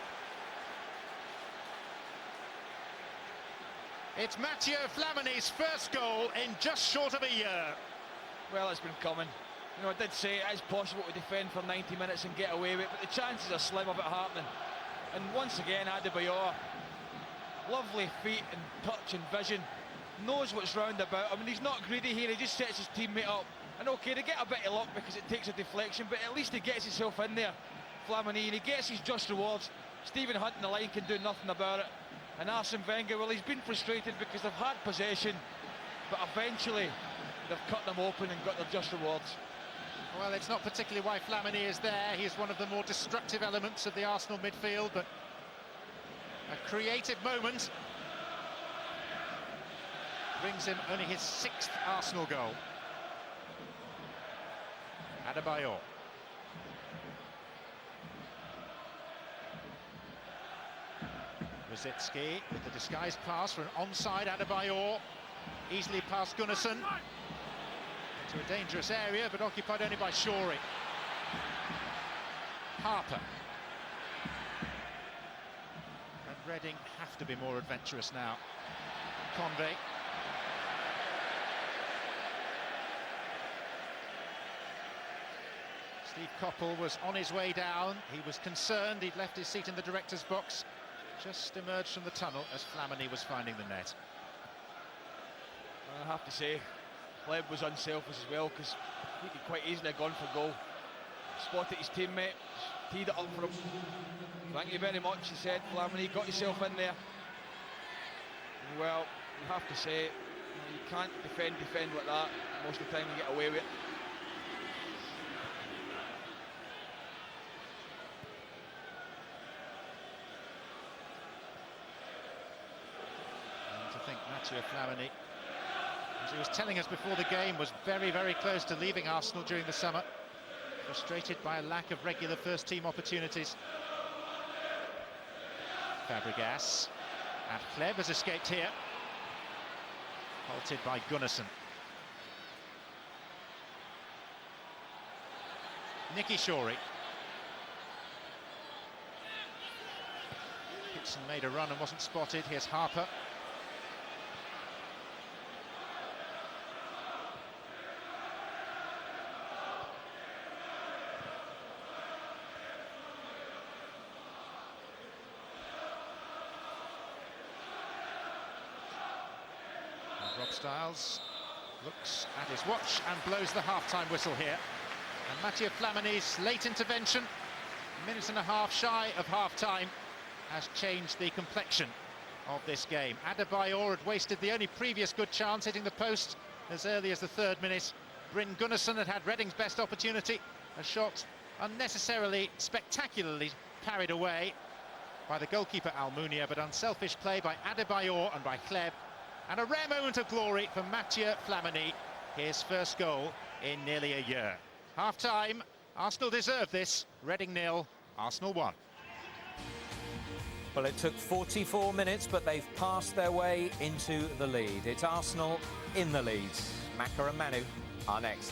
It's Mathieu Flamini's first goal in just short of a year. Well, it's been coming. You know, I did say it is possible to defend for 90 minutes and get away with it, but the chances are slim of it happening. And once again, Adebayor, lovely feet and touch and vision, knows what's round about. I mean, he's not greedy here, he just sets his teammate up. And okay, they get a bit of luck because it takes a deflection, but at least he gets himself in there, Flamini, and he gets his just rewards. Stephen Hunt in the line can do nothing about it. And Arsene Wenger, well, he's been frustrated because they've had possession, but eventually they've cut them open and got their just rewards. Well, it's not particularly why Flamini is there. He's one of the more destructive elements of the Arsenal midfield, but a creative moment brings him only his 6th Arsenal goal. Adebayor. Rosicki with the disguised pass for an onside. Adebayor easily past Gunnarsson to a dangerous area, but occupied only by Shorey. Harper. And Reading have to be more adventurous now. Convey. Steve Coppell was on his way down. He was concerned. He'd left his seat in the director's box. Just emerged from the tunnel as Flamini was finding the net. I have to say, Pleb was unselfish as well, because he could quite easily have gone for goal. Spotted his teammate, teed it up for him. Thank you very much, he said. Flamini got himself in there. Well, you have to say, you can't defend like that. Most of the time you get away with it. And to think Mathieu Flamini, as he was telling us before the game, was very, very close to leaving Arsenal during the summer, frustrated by a lack of regular first-team opportunities. Fabregas, and Kleb has escaped here, halted by Gunnarsson. Nicky Shorey. Kitson made a run and wasn't spotted. Here's Harper. Rob Styles looks at his watch and blows the half-time whistle here. And Mathieu Flamini's late intervention, a minute and a half shy of half-time, has changed the complexion of this game. Adebayor had wasted the only previous good chance, hitting the post as early as the 3rd minute. Bryn Gunnarsson had Reading's best opportunity, a shot unnecessarily, spectacularly carried away by the goalkeeper Almunia, but unselfish play by Adebayor and by Kleb. And a rare moment of glory for Mathieu Flamini, his first goal in nearly a year. Half-time, Arsenal deserve this. Reading 0, Arsenal 1. Well, it took 44 minutes, but they've passed their way into the lead. It's Arsenal in the lead. Maka and Manu are next.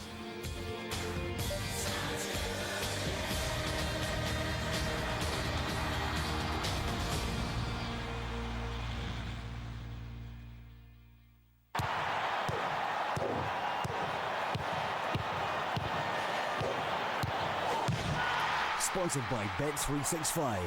Sponsored by Bet365.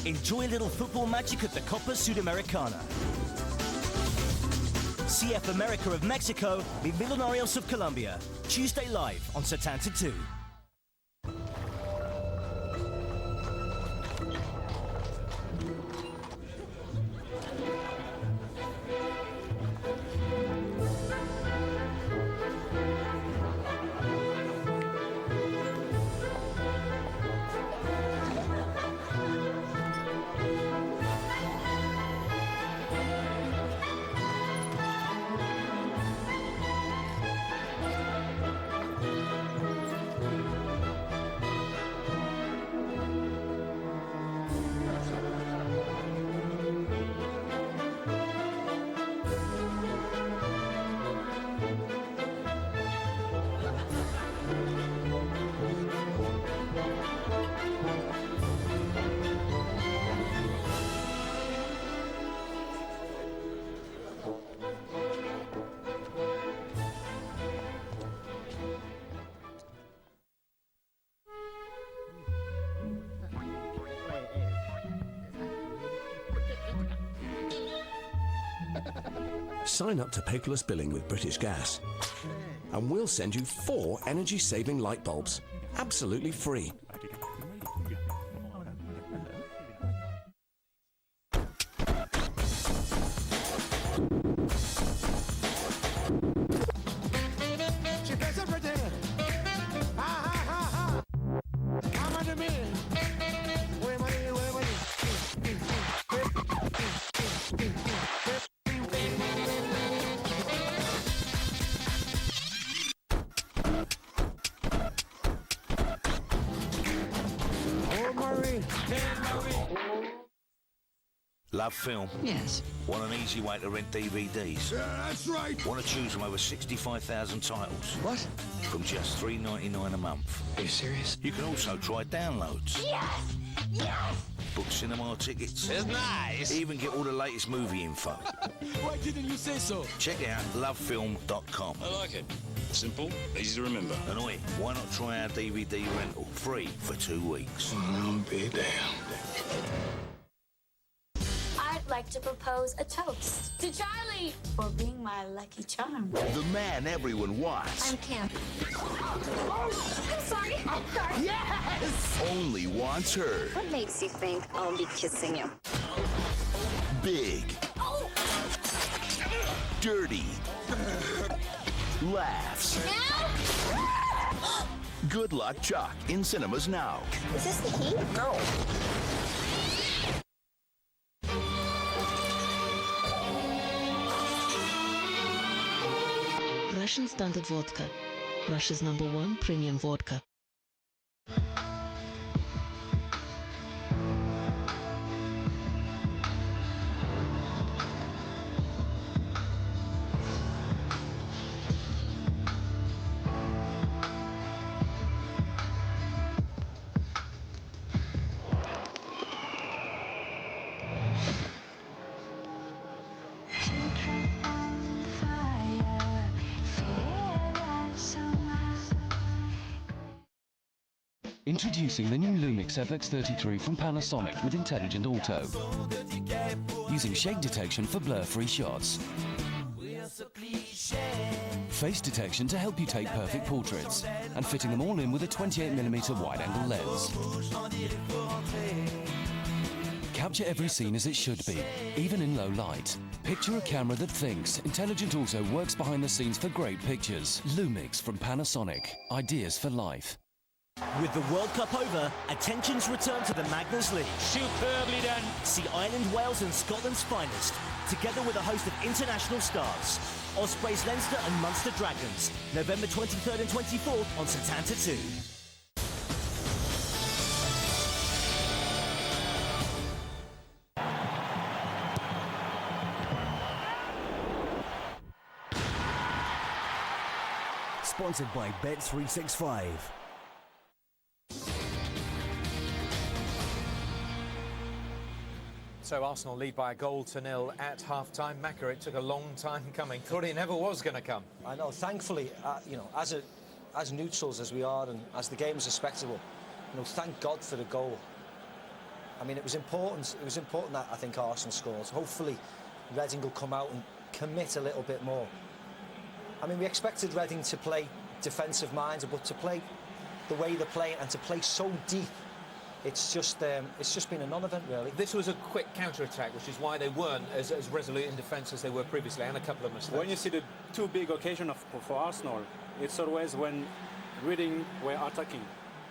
Enjoy a little football magic at the Copa Sudamericana. CF America of Mexico meet Millonarios of Colombia. Tuesday live on Setanta 2. Sign up to paperless billing with British Gas, and we'll send you 4 energy-saving light bulbs, absolutely free. Love film? Yes. Want an easy way to rent DVDs? Yeah, that's right. Want to choose from over 65,000 titles? What? From just $3.99 a month. Are you serious? You can also try downloads. Yes! Yes! Book cinema tickets. It's nice. Even get all the latest movie info. Why didn't you say so? Check out lovefilm.com. I like it. Simple, easy to remember. And oi, why not try our DVD rental free for 2 weeks? I'll be damned. I'd like to propose a toast to Charlie for being my lucky charm. The man everyone wants. I'm Kim. Oh, I'm sorry. Sorry. Yes! Only wants her. What makes you think I'll be kissing you? Big. Oh! Dirty. Laughs. Now? Good Luck Chuck in cinemas now. Is this the key? Go. Russian Standard Vodka. Russia's #1 premium vodka. Introducing the new Lumix FX33 from Panasonic with Intelligent Auto. Using shake detection for blur-free shots. Face detection to help you take perfect portraits. And fitting them all in with a 28mm wide-angle lens. Capture every scene as it should be, even in low light. Picture a camera that thinks. Intelligent Auto works behind the scenes for great pictures. Lumix from Panasonic. Ideas for life. With the World Cup over, attention's returned to the Magners League. Superbly done. See Ireland, Wales and Scotland's finest, together with a host of international stars. Ospreys Leinster and Munster Dragons, November 23rd and 24th on Setanta 2. Sponsored by Bet365. So Arsenal lead by a goal to 0 at half-time. Macca, it took a long time coming. Thought it never was going to come. I know. Thankfully, you know, as neutrals as we are, and as the game is a spectacle, you know, thank God for the goal. I mean, it was important. It was important that I think Arsenal scored. Hopefully, Reading will come out and commit a little bit more. I mean, we expected Reading to play defensive minded, but to play the way they're playing and to play so deep. It's just been a non-event, really. This was a quick counter-attack, which is why they weren't as resolute in defence as they were previously, and a couple of mistakes. When you see the two big occasions for Arsenal, it's always when Reading were attacking.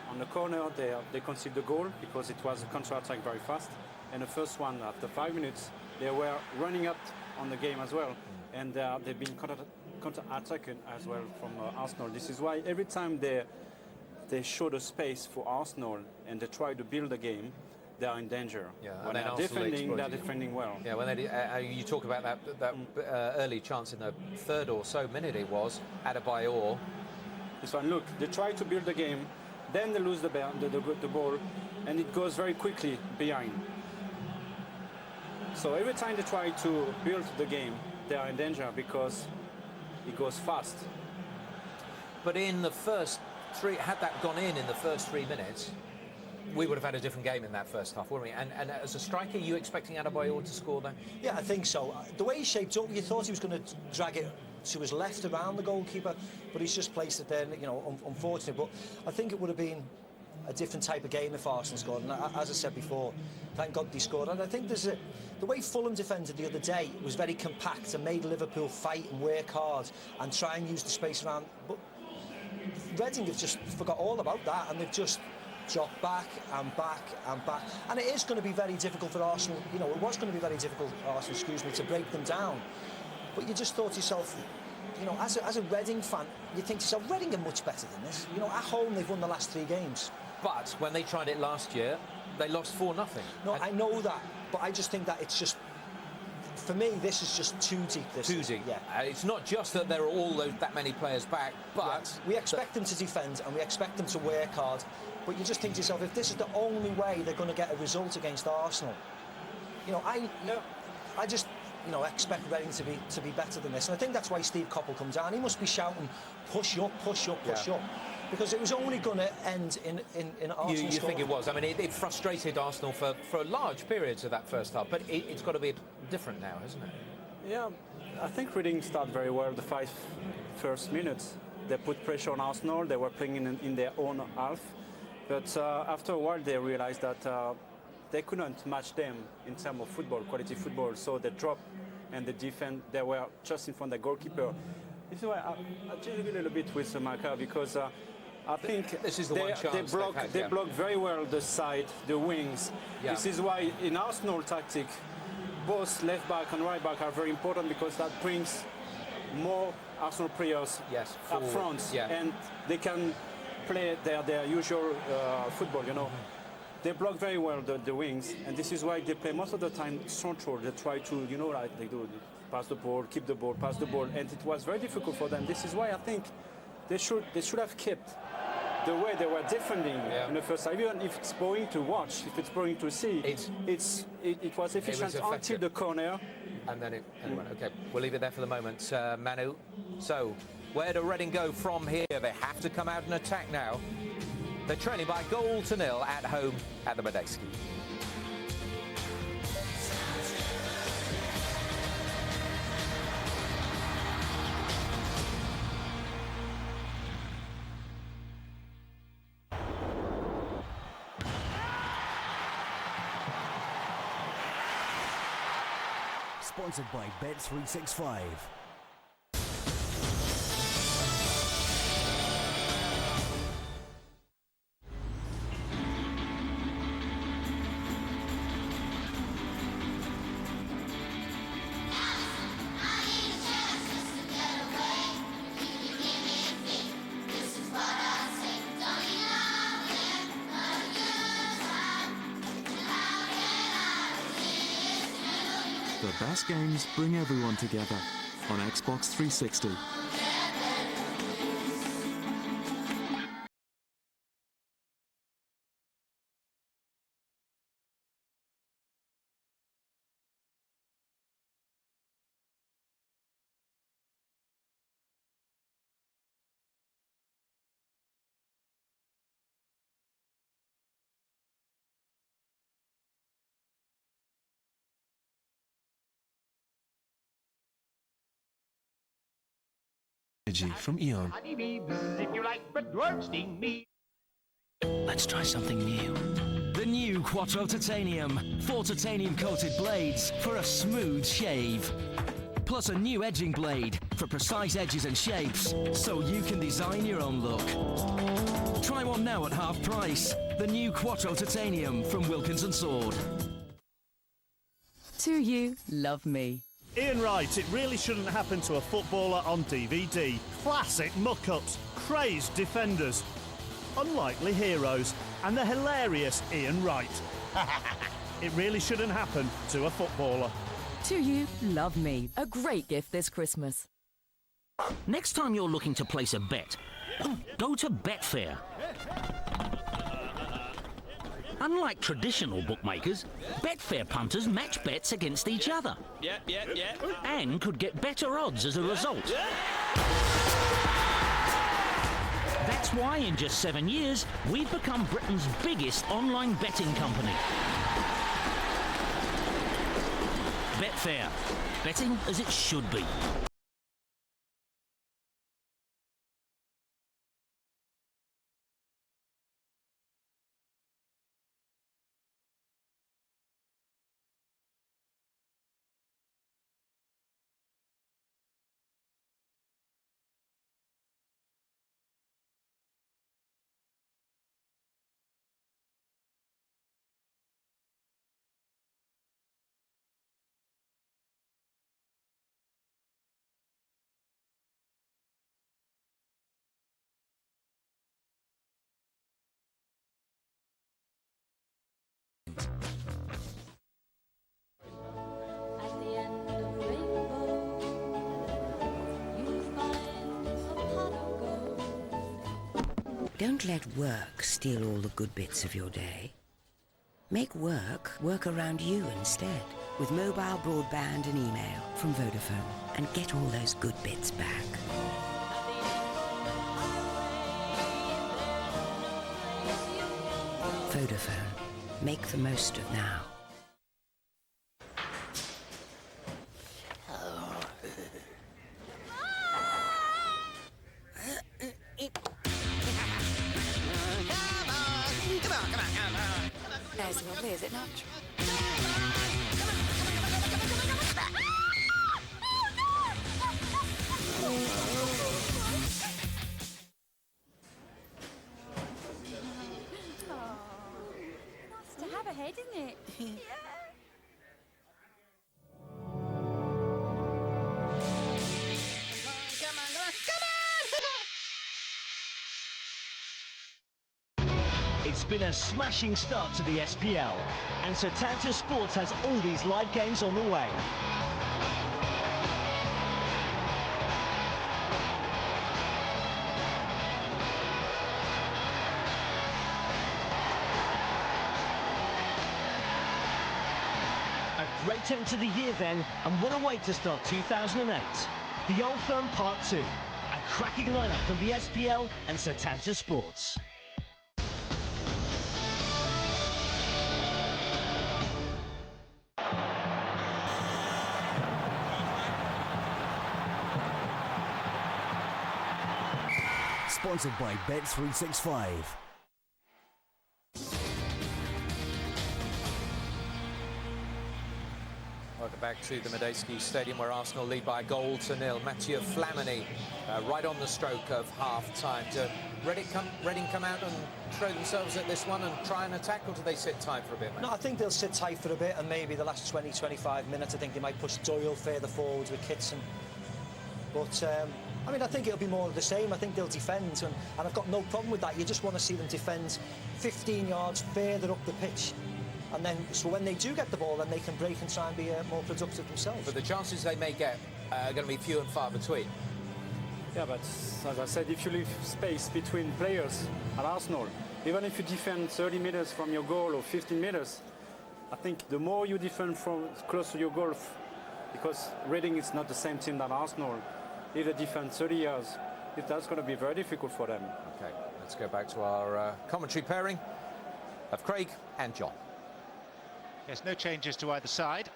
On the corner, they conceded the goal because it was a counter-attack very fast. And the first one, after 5 minutes, they were running up on the game as well. And they've been counter-attacking as well from Arsenal. This is why every time they show the space for Arsenal and they try to build a game, they are in danger. Yeah, when they're defending well. Yeah, when you talk about that early chance in the third or so minute it was, Adebayor. This one, look, they try to build the game, then they lose the ball, and it goes very quickly behind. So every time they try to build the game, they are in danger because it goes fast. But in the first three, had that gone in the first 3 minutes, we would have had a different game in that first half, wouldn't we? And as a striker, are you expecting Adebayor to score then? Yeah, I think so. The way he shaped up, you thought he was going to drag it to his left around the goalkeeper, but he's just placed it there, you know, unfortunate. But I think it would have been a different type of game if Arsenal scored. And as I said before, thank God they scored. And I think the way Fulham defended the other day was very compact and made Liverpool fight and work hard and try and use the space around. But Reading have just forgot all about that, and they've just dropped back and back and back. And it is going to be very difficult for Arsenal, you know, it was going to be very difficult for Arsenal, excuse me, to break them down. But you just thought to yourself, you know, as a Reading fan, you think to yourself, Reading are much better than this. You know, at home they've won the last 3 games. But when they tried it last year, they lost 4-0. No, I know that, but I just think that it's just, for me, this is just too deep. Too deep. Yeah. It's not just that there are all that many players back, but we expect them to defend and we expect them to work hard. But you just think to yourself, if this is the only way they're going to get a result against Arsenal, you know, I just, you know, expect Reading to be better than this. And I think that's why Steve Coppell comes down. He must be shouting, push up, push up, push up. Because it was only going to end in Arsenal. You think it was? I mean, it frustrated Arsenal for large periods of that first half, but it's got to be different now, hasn't it? Yeah, I think Reading started very well the 5 first minutes. They put pressure on Arsenal. They were playing in their own half. But after a while, they realized that they couldn't match them in terms of football, quality football. So they dropped and they defend. They were just in front of the goalkeeper. This is why I disagree a little bit with Maka, because I think this is the one chance they block very well the side, the wings. Yeah. This is why in Arsenal tactic, both left back and right back are very important, because that brings more Arsenal players up front, and they can play their usual football, you know. They block very well the wings, and this is why they play most of the time central. They try to, you know, like they do, pass the ball, keep the ball, pass the ball, and it was very difficult for them. This is why I think they should have kept the way they were defending in the first half. Even if it's boring to watch, if it's boring to see, it was efficient until the corner. And then anyway, okay, we'll leave it there for the moment. Manu, so where do Reading go from here? They have to come out and attack now. They're trailing by 1-0 at home at the Medeski. Sponsored by Bet365. The best games bring everyone together on Xbox 360. From Eon. Let's try something new. The new Quattro Titanium. 4 titanium-coated blades for a smooth shave. Plus a new edging blade for precise edges and shapes, so you can design your own look. Try one now at half price. The new Quattro Titanium from Wilkinson Sword. To you, love me. Ian Wright, it really shouldn't happen to a footballer on DVD. Classic muck-ups, crazed defenders, unlikely heroes, and the hilarious Ian Wright. It really shouldn't happen to a footballer. To you, love me. A great gift this Christmas. Next time you're looking to place a bet, go to Betfair. Unlike traditional bookmakers, Betfair punters match bets against each other. And could get better odds as a result. That's That's why in just 7 years, we've become Britain's biggest online betting company. Betfair. Betting as it should be. Don't let work steal all the good bits of your day. Make work work around you instead with mobile broadband and email from Vodafone, and get all those good bits back. Vodafone. Make the most of now. There's lovely, is it not? Nice to have a head, isn't it? It's been a smashing start to the SPL, and Setanta Sports has all these live games on the way. A great end to the year then, and what a way to start 2008. The Old Firm Part 2, a cracking lineup from the SPL and Setanta Sports. Sponsored by Bet365. Welcome back to the Medeski Stadium, where Arsenal lead by a goal to nil. Mathieu Flamini right on the stroke of half-time. Do Reading come out and throw themselves at this one and try and attack, or do they sit tight for a bit, mate? No, I think they'll sit tight for a bit, and maybe the last 20-25 minutes, I think they might push Doyle further forwards with Kitson. But I mean, I think it'll be more of the same. I think they'll defend, and I've got no problem with that. You just want to see them defend 15 yards further up the pitch. And then, so when they do get the ball, then they can break and try and be more productive themselves. But the chances they may get are going to be few and far between. Yeah, but as I said, if you leave space between players at Arsenal, even if you defend 30 meters from your goal or 15 meters, I think the more you defend from close to your goal, because Reading is not the same team that Arsenal, if they defend 30 yards, that's going to be very difficult for them. Okay, let's go back to our commentary pairing of Craig and John. Yes, no changes to either side.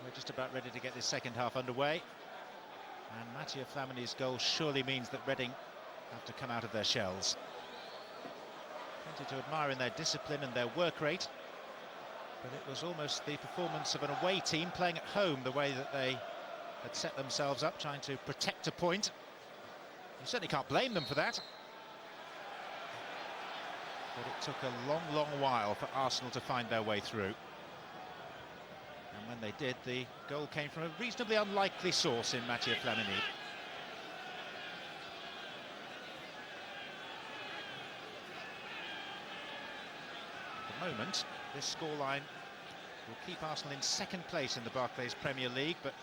We're just about ready to get this second half underway. And Mathieu Flamini's goal surely means that Reading have to come out of their shells. Plenty to admire in their discipline and their work rate. But it was almost the performance of an away team playing at home, the way that they had set themselves up, trying to protect a point. You certainly can't blame them for that. But it took a long, long while for Arsenal to find their way through. And when they did, the goal came from a reasonably unlikely source in Mathieu Flamini. At the moment, this scoreline will keep Arsenal in second place in the Barclays Premier League, but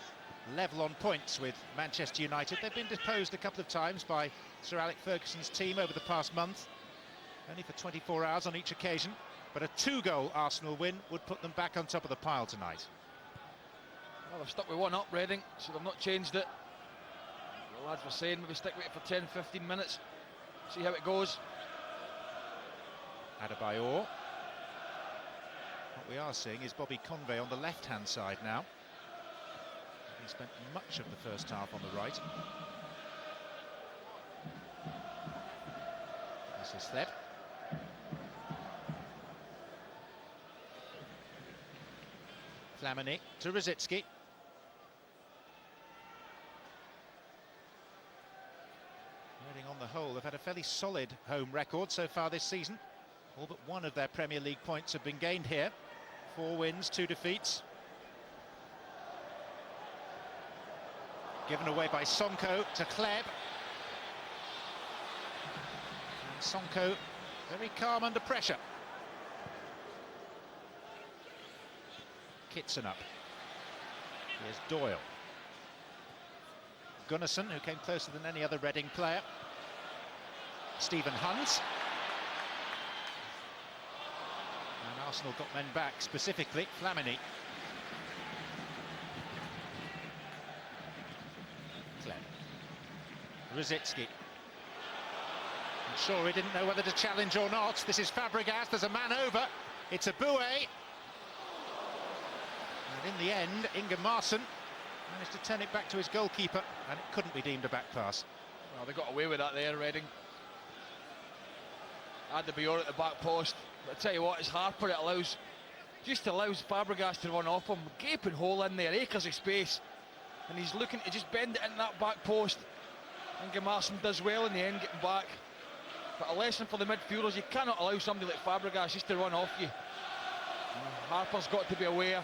level on points with Manchester United. They've been deposed a couple of times by Sir Alex Ferguson's team over the past month, only for 24 hours on each occasion, but a 2-goal Arsenal win would put them back on top of the pile tonight. Well, they've stuck with one up, Reading, so they've not changed it. The lads were saying maybe stick with it for 10-15 minutes, see how it goes. Adebayor. What we are seeing is Bobby Convey on the left-hand side now. He spent much of the first half on the right. This is Thleb. Flamini to Rosicki. Reading on the whole have had a fairly solid home record so far this season. All but one of their Premier League points have been gained here. 4 wins, 2 defeats. Given away by Sonko to Thleb. And Sonko very calm under pressure. Kitson up. Here's Doyle. Gunnarsson, who came closer than any other Reading player. Stephen Hunt. And Arsenal got men back, specifically Flamini. Rosicki. I'm sure he didn't know whether to challenge or not. This is Fabregas, there's a man over. It's a Boué. And in the end, Ingemarson managed to turn it back to his goalkeeper, and it couldn't be deemed a back pass. Well, they got away with that there, Reading. Adebayor at the back post. But I tell you what, it's Harper, it allows Fabregas to run off him. Gaping hole in there, acres of space. And he's looking to just bend it in that back post. Ingemarson does well in the end, getting back. But a lesson for the midfielders, you cannot allow somebody like Fabregas just to run off you. Harper's got to be aware.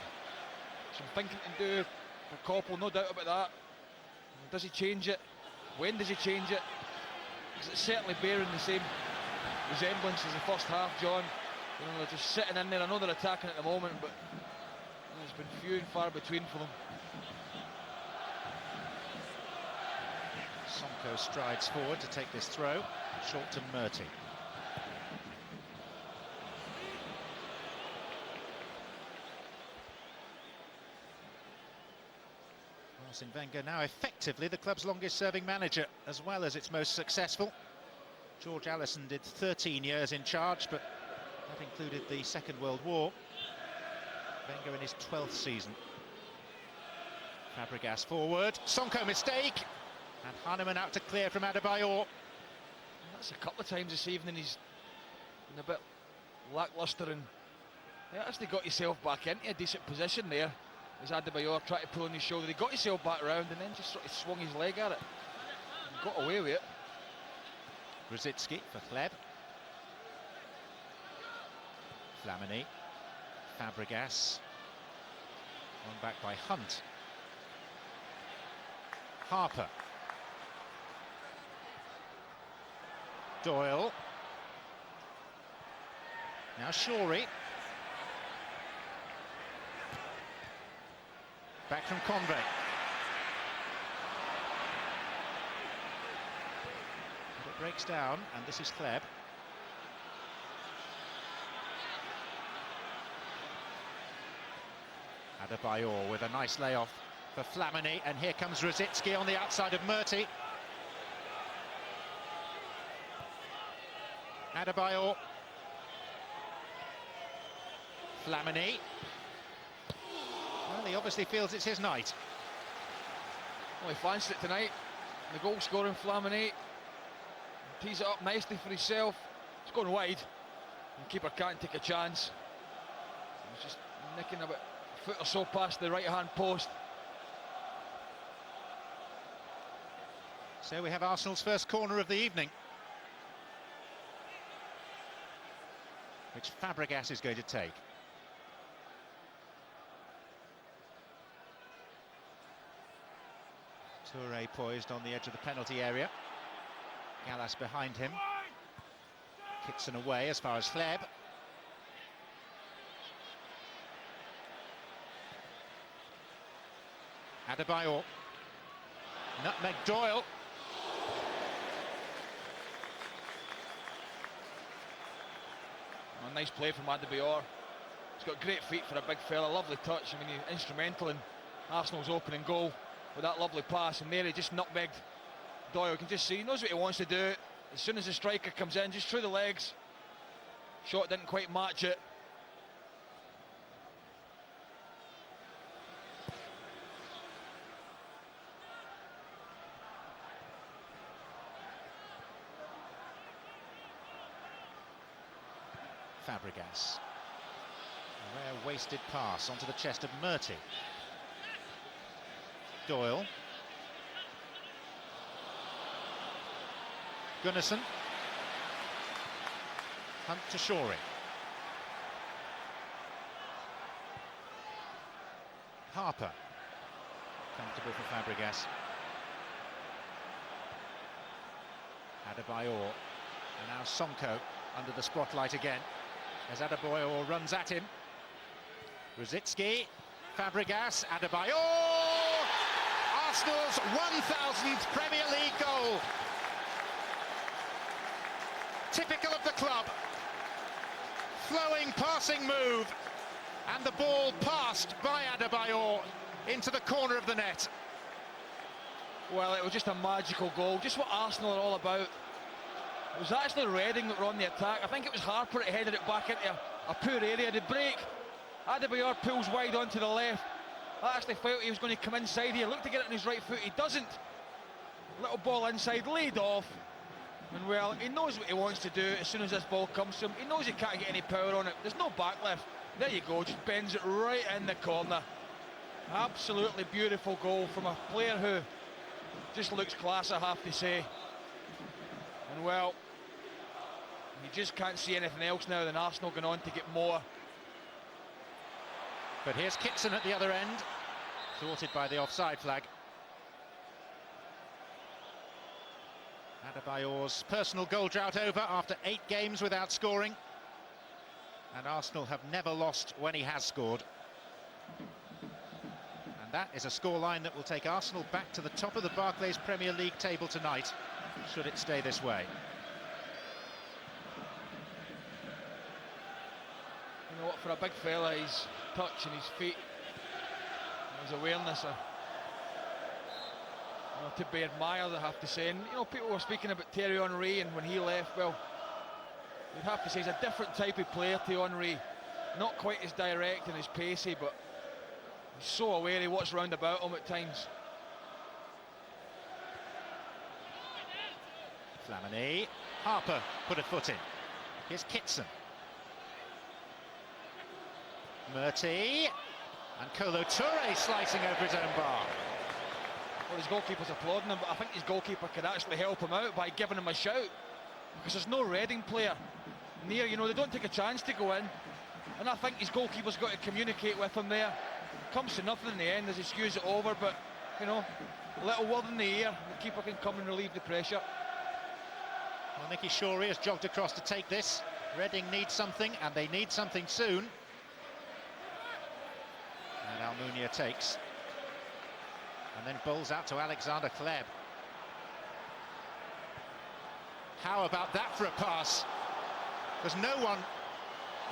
Some thinking to do for Koppel, no doubt about that. Does he change it? When does he change it? Because it's certainly bearing the same resemblance as the first half, John. You know, they're just sitting in there. I know they're attacking at the moment, but there's been few and far between for them. Sonko strides forward to take this throw, short to Murty. Arsene Wenger now effectively the club's longest-serving manager, as well as its most successful. George Allison did 13 years in charge, but that included the Second World War. Wenger in his 12th season. Fabregas forward, Sonko mistake, and Hahnemann out to clear from Adebayor. That's a couple of times this evening he's been a bit lacklustre, and he actually got himself back into a decent position there. As Adebayor tried to pull on his shoulder, he got himself back around and then just sort of swung his leg at it and got away with it. Rosicki for Thleb. Flamini. Fabregas. Won back by Hunt. Harper. Doyle. Now Shorey. Back from Convey. And it breaks down, and this is Thleb. Adebayor with a nice layoff for Flamini, and here comes Rosicki on the outside of Murty. Adebayor. Flamini. Well, he obviously feels it's his night. Well, he fancied it tonight. The goal scoring Flamini tees it up nicely for himself. It's going wide. The keeper can't take a chance. He's just nicking about a foot or so past the right-hand post. So we have Arsenal's first corner of the evening, which Fabregas is going to take. Toure poised on the edge of the penalty area. Gallas behind him. Kitson away as far as Thleb. Adebayor. Nutmeg Doyle. A nice play from Adebayor. He's got great feet for a big fella, lovely touch. I mean, he's instrumental in Arsenal's opening goal with that lovely pass, and there he just nutmegged Doyle. You can just see he knows what he wants to do. As soon as the striker comes in, just through the legs, Shot didn't quite match it. Fabregas. A rare wasted pass onto the chest of Murty. Doyle. Gunnarsson. Hunt to Shorey. Harper. Comfortable for Fabregas. Adebayor. And now Sonko under the spotlight again. As Adebayor runs at him. Rosicki. Fabregas. Adebayor! Arsenal's 1000th Premier League goal. Typical of the club. Flowing passing move, and the ball passed by Adebayor into the corner of the net. Well, it was just a magical goal, just what Arsenal are all about. It was actually Reading that were on the attack. I think it was Harper that headed it back into a poor area. The break, Adebayor pulls wide onto the left. I actually felt he was going to come inside here, looked to get it on his right foot, he doesn't. Little ball inside, laid off. And well, he knows what he wants to do as soon as this ball comes to him. He knows he can't get any power on it. There's no back lift. There you go, just bends it right in the corner. Absolutely beautiful goal from a player who just looks class, I have to say. And well, you just can't see anything else now than Arsenal going on to get more. But here's Kitson at the other end, thwarted by the offside flag. Adebayor's personal goal drought over after 8 games without scoring. And Arsenal have never lost when he has scored. And that is a scoreline that will take Arsenal back to the top of the Barclays Premier League table tonight, should it stay this way. You know what, for a big fella, his touch and his feet, his awareness are to be admired, I have to say. And you know, people were speaking about Thierry Henry, and when he left, well, you'd have to say he's a different type of player to Henry. Not quite as direct and as pacey, but he's so aware of what's round about him at times. Flamini. Harper put a foot in. Here's Kitson. Murty. And Kolo Touré slicing over his own bar. Well, his goalkeeper's applauding him, but I think his goalkeeper could actually help him out by giving him a shout, because there's no Reading player near. You know, they don't take a chance to go in, and I think his goalkeeper's got to communicate with him there. Comes to nothing in the end as he skews it over, but you know, a little word in the ear, the keeper can come and relieve the pressure. Well, Nicky Shorey has jogged across to take this. Reading needs something, and they need something soon. And Almunia takes. And then bowls out to Alexander Kleb. How about that for a pass? There's no one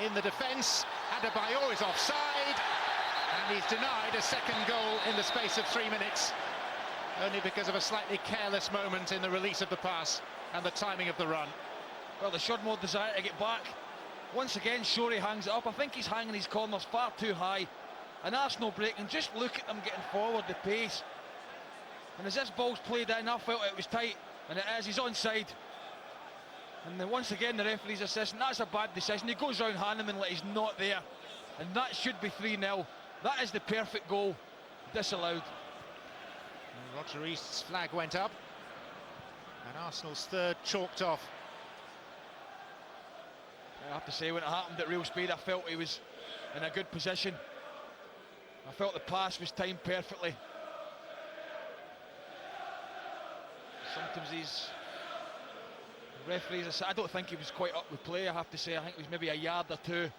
in the defence. Adebayor is offside, and he's denied a second goal in the space of 3 minutes, only because of a slightly careless moment in the release of the pass and the timing of the run. Well, they showed more desire to get back. Once again, Shorey hangs it up. I think he's hanging his corners far too high. And Arsenal break, and just look at them getting forward, the pace. And as this ball's played in, I felt it was tight, and it is. He's onside. And then once again, the referee's assistant, that's a bad decision. He goes round Hanneman like he's not there, and that should be 3-0. That is the perfect goal, disallowed. And Roger East's flag went up, and Arsenal's third chalked off. I have to say, when it happened at real speed, I felt he was in a good position. I felt the pass was timed perfectly. Sometimes these referees, I don't think he was quite up with play, I have to say. I think it was maybe a yard or two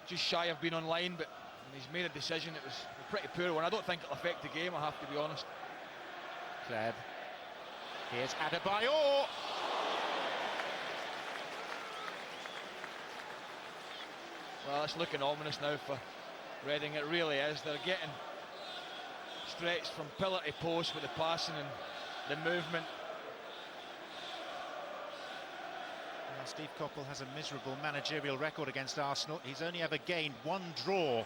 just shy of being on line, but he's made a decision. It was a pretty poor one. I don't think it'll affect the game, I have to be honest. Kleb. Here's Adebayor. Well, it's looking ominous now for Reading, it really is. They're getting stretched from pillar to post with the passing and the movement. Now, Steve Coppell has a miserable managerial record against Arsenal. He's only ever gained 1 draw. In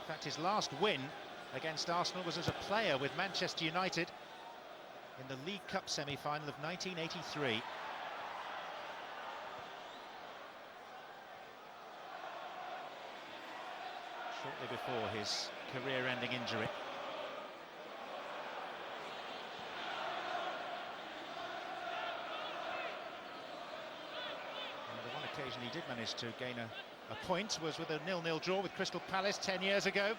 fact, his last win against Arsenal was as a player with Manchester United in the League Cup semi-final of 1983. Shortly before his career-ending injury. And the one occasion he did manage to gain a point was with a 0-0 draw with Crystal Palace 10 years ago,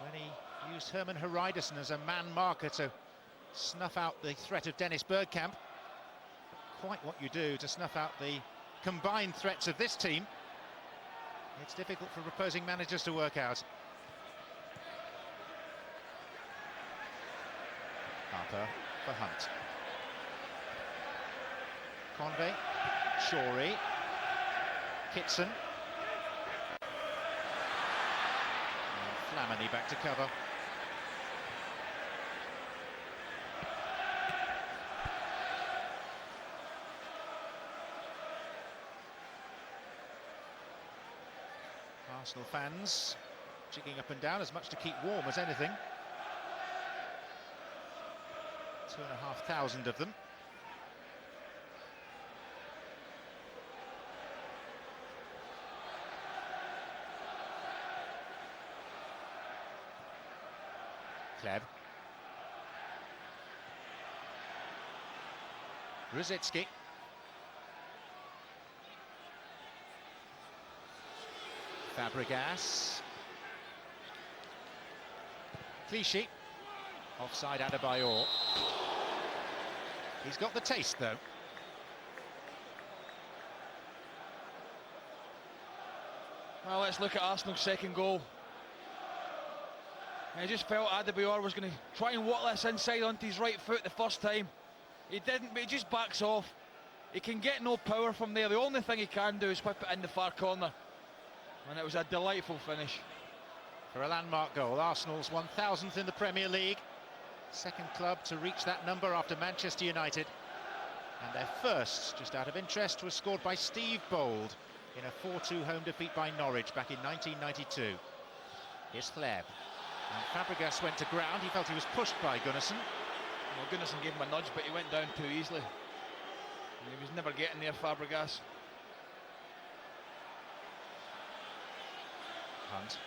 when he used Herman Hreidersen as a man marker to snuff out the threat of Dennis Bergkamp. Quite what you do to snuff out the combined threats of this team. It's difficult for opposing managers to work out. Harper for Hunt. Convey, Shorey, Kitson. And Flamini back to cover. Arsenal fans jigging up and down as much to keep warm as anything. 2,500 of them. Kleb. Ruzicki. Fabregas. Clichy. Offside Adebayor. He's got the taste though. Well, let's look at Arsenal's second goal. I just felt Adebayor was going to try and walk this inside onto his right foot the first time. He didn't, but he just backs off. He can get no power from there. The only thing he can do is whip it in the far corner. And it was a delightful finish. For a landmark goal, Arsenal's 1,000th in the Premier League. Second club to reach that number after Manchester United. And their first, just out of interest, was scored by Steve Bold in a 4-2 home defeat by Norwich back in 1992. Here's Kleb. And Fabregas went to ground. He felt he was pushed by Gunnarsson. Well, Gunnarsson gave him a nudge, but he went down too easily. And he was never getting there, Fabregas. Hunt.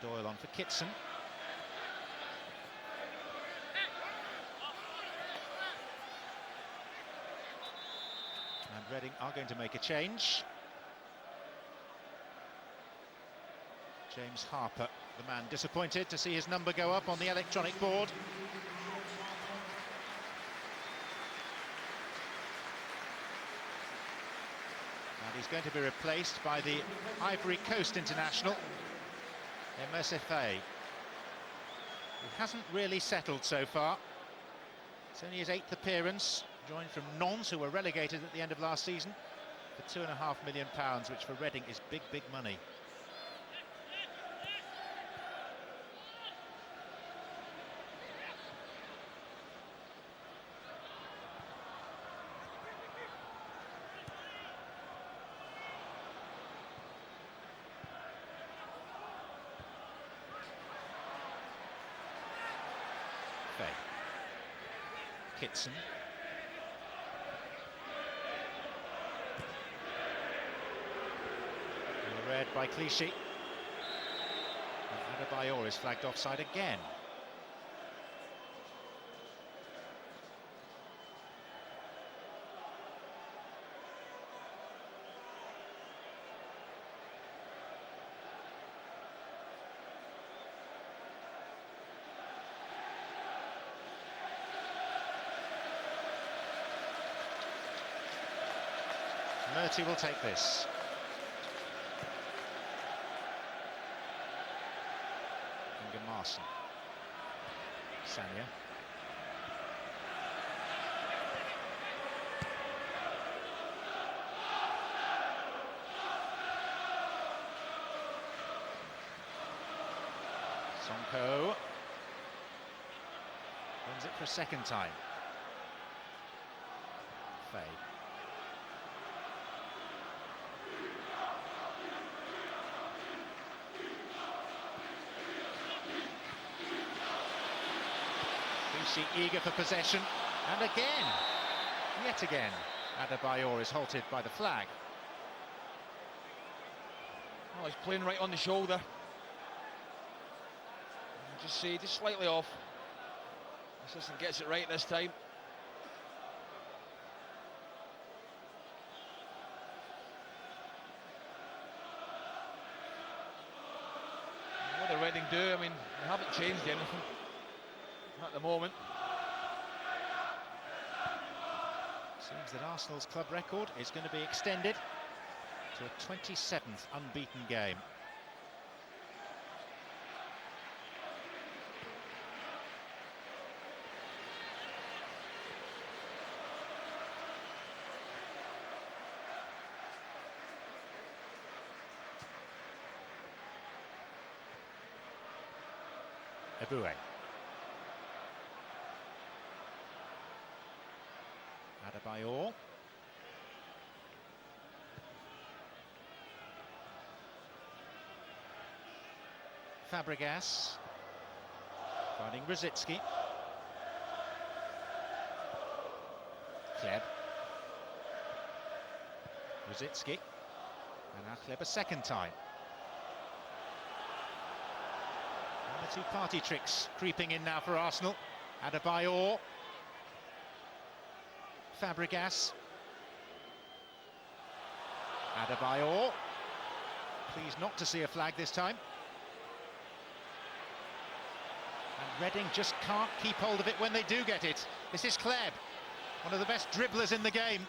Doyle on for Kitson. And Reading are going to make a change. James Harper, the man disappointed to see his number go up on the electronic board. And he's going to be replaced by the Ivory Coast international, MSFA, who hasn't really settled so far. It's only his 8th appearance, joined from Nantes, who were relegated at the end of last season, for £2.5 million, which for Reading is big, big money. Kitson. Read by Clichy. And Adebayor is flagged offside again. Murty will take this. Marson. Sanya. Sonko wins it for a second time. Fay. Lucy eager for possession, and again, yet again, Adebayor is halted by the flag. Well, he's playing right on the shoulder. Just see, just slightly off. Assistant gets it right this time. What did Reading do? I mean, they haven't changed anything at the moment. Seems that Arsenal's club record is going to be extended to a 27th unbeaten game. Eboué. Adebayor. Fabregas. Finding Rosicky. Kleb. Rosicky. And now Kleb a second time. And the two party tricks creeping in now for Arsenal. Adebayor. Fabregas. Adebayor. Pleased not to see a flag this time. And Reading just can't keep hold of it when they do get it. This is Kleb, one of the best dribblers in the game.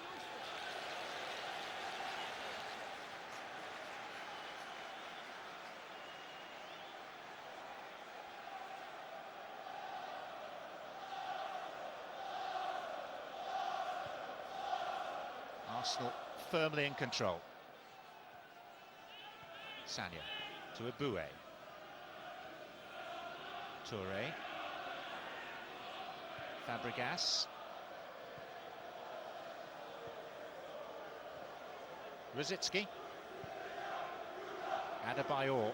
Arsenal firmly in control. Sagna to Eboué. Touré. Fabregas. Rosicky. Adebayor.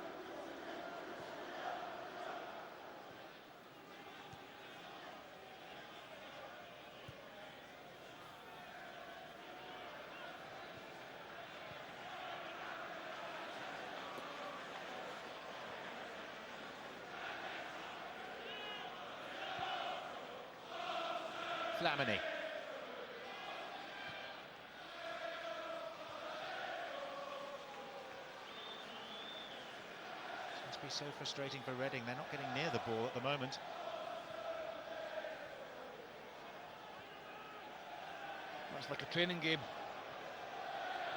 Flamini. Must be so frustrating for Reading. They're not getting near the ball at the moment. It's like a training game.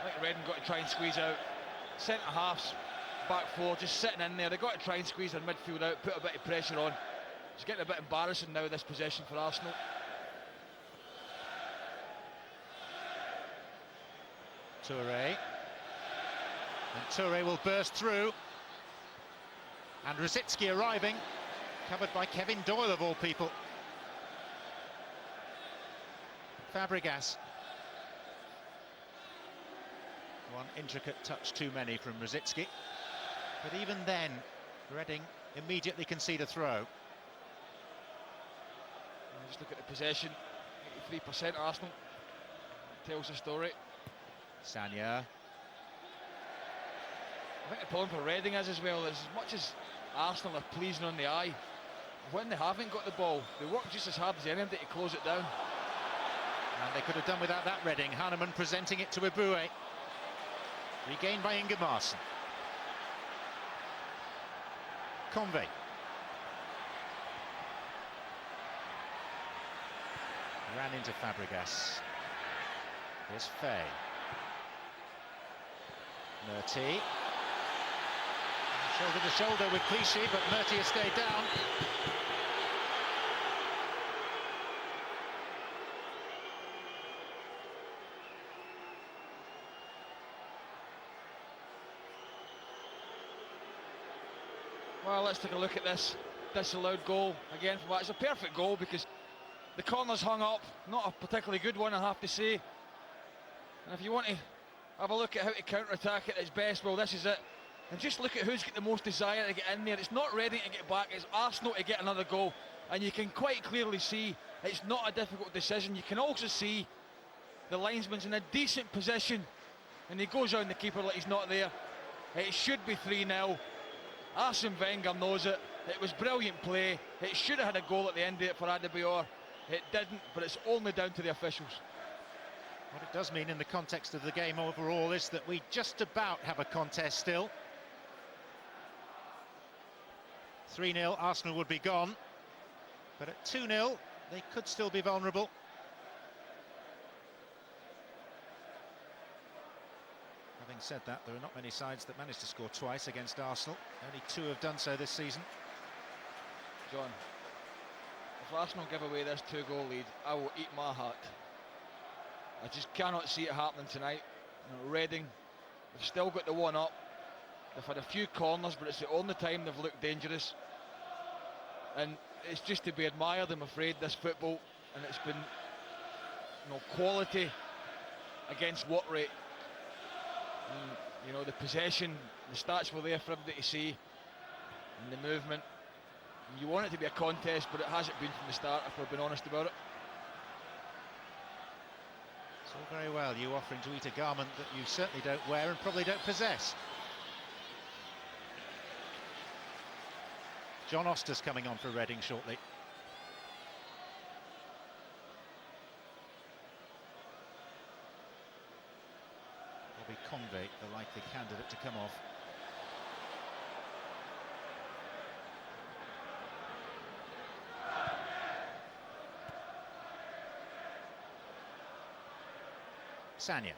I think Reading got to try and squeeze out. Centre halves, back four, just sitting in there. They've got to try and squeeze their midfield out, put a bit of pressure on. It's getting a bit embarrassing now, this possession for Arsenal. Touré. And Touré will burst through. And Rosicky arriving, covered by Kevin Doyle of all people. Fabregas. One intricate touch too many from Rosicky. But even then, Reading immediately concede a throw. Just look at the possession, 83% Arsenal. Tells the story. Sagna. I think the problem for Reading is as well, is as much as Arsenal are pleasing on the eye, when they haven't got the ball, they work just as hard as anybody to close it down. And they could have done without that, Reading. Hanneman presenting it to Eboué. Regained by Ingemarson. Convey. Ran into Fabregas. Here's Fay. Murty. Shoulder to shoulder with Clichy, but Murty has stayed down. Well, let's take a look at this disallowed goal again. It's a perfect goal because the corner's hung up, not a particularly good one, I have to say. And if you want to have a look at how to counter-attack at its best, well, this is it. And just look at who's got the most desire to get in there. It's not Reading to get back, it's Arsenal to get another goal. And you can quite clearly see it's not a difficult decision. You can also see the linesman's in a decent position, and he goes around the keeper like he's not there. It should be 3-0. Arsene Wenger knows it. It was brilliant play. It should have had a goal at the end of it for Adebayor. It didn't, but it's only down to the officials. What it does mean in the context of the game overall is that we just about have a contest still. 3-0, Arsenal would be gone. But at 2-0, they could still be vulnerable. Having said that, there are not many sides that managed to score twice against Arsenal. Only 2 have done so this season. John, if Arsenal give away this 2-goal lead, I will eat my heart. I just cannot see it happening tonight. You know, Reading, they've still got the one up. They've had a few corners, but it's the only time they've looked dangerous. And it's just to be admired, I'm afraid, this football. And it's been, you know, quality against what rate. And, you know, the possession, the stats were there for everybody to see, and the movement. And you want it to be a contest, but it hasn't been from the start, if we're being honest about it. It's all very well you offering to eat a garment that you certainly don't wear and probably don't possess. John Oster's coming on for Reading shortly. Bobby Convey, the likely candidate to come off. Sanya.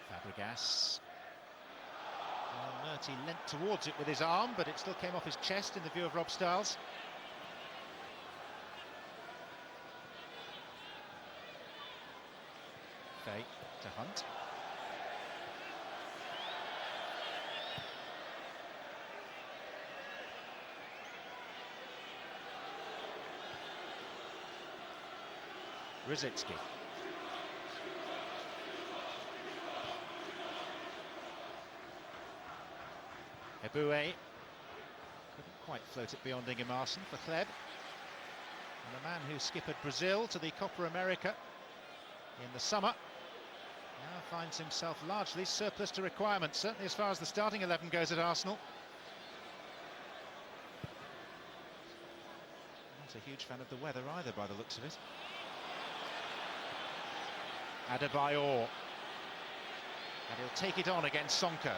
Fabregas. Well, Murty leant towards it with his arm, but it still came off his chest in the view of Rob Stiles. Fay to Hunt. Rosicki. Eboué couldn't quite float it beyond Ingemarsen for Kleb. And the man who skippered Brazil to the Copa America in the summer now finds himself largely surplus to requirements, certainly as far as the starting 11 goes at Arsenal. Not a huge fan of the weather either, by the looks of it. Adebayor. And he'll take it on against Sonko.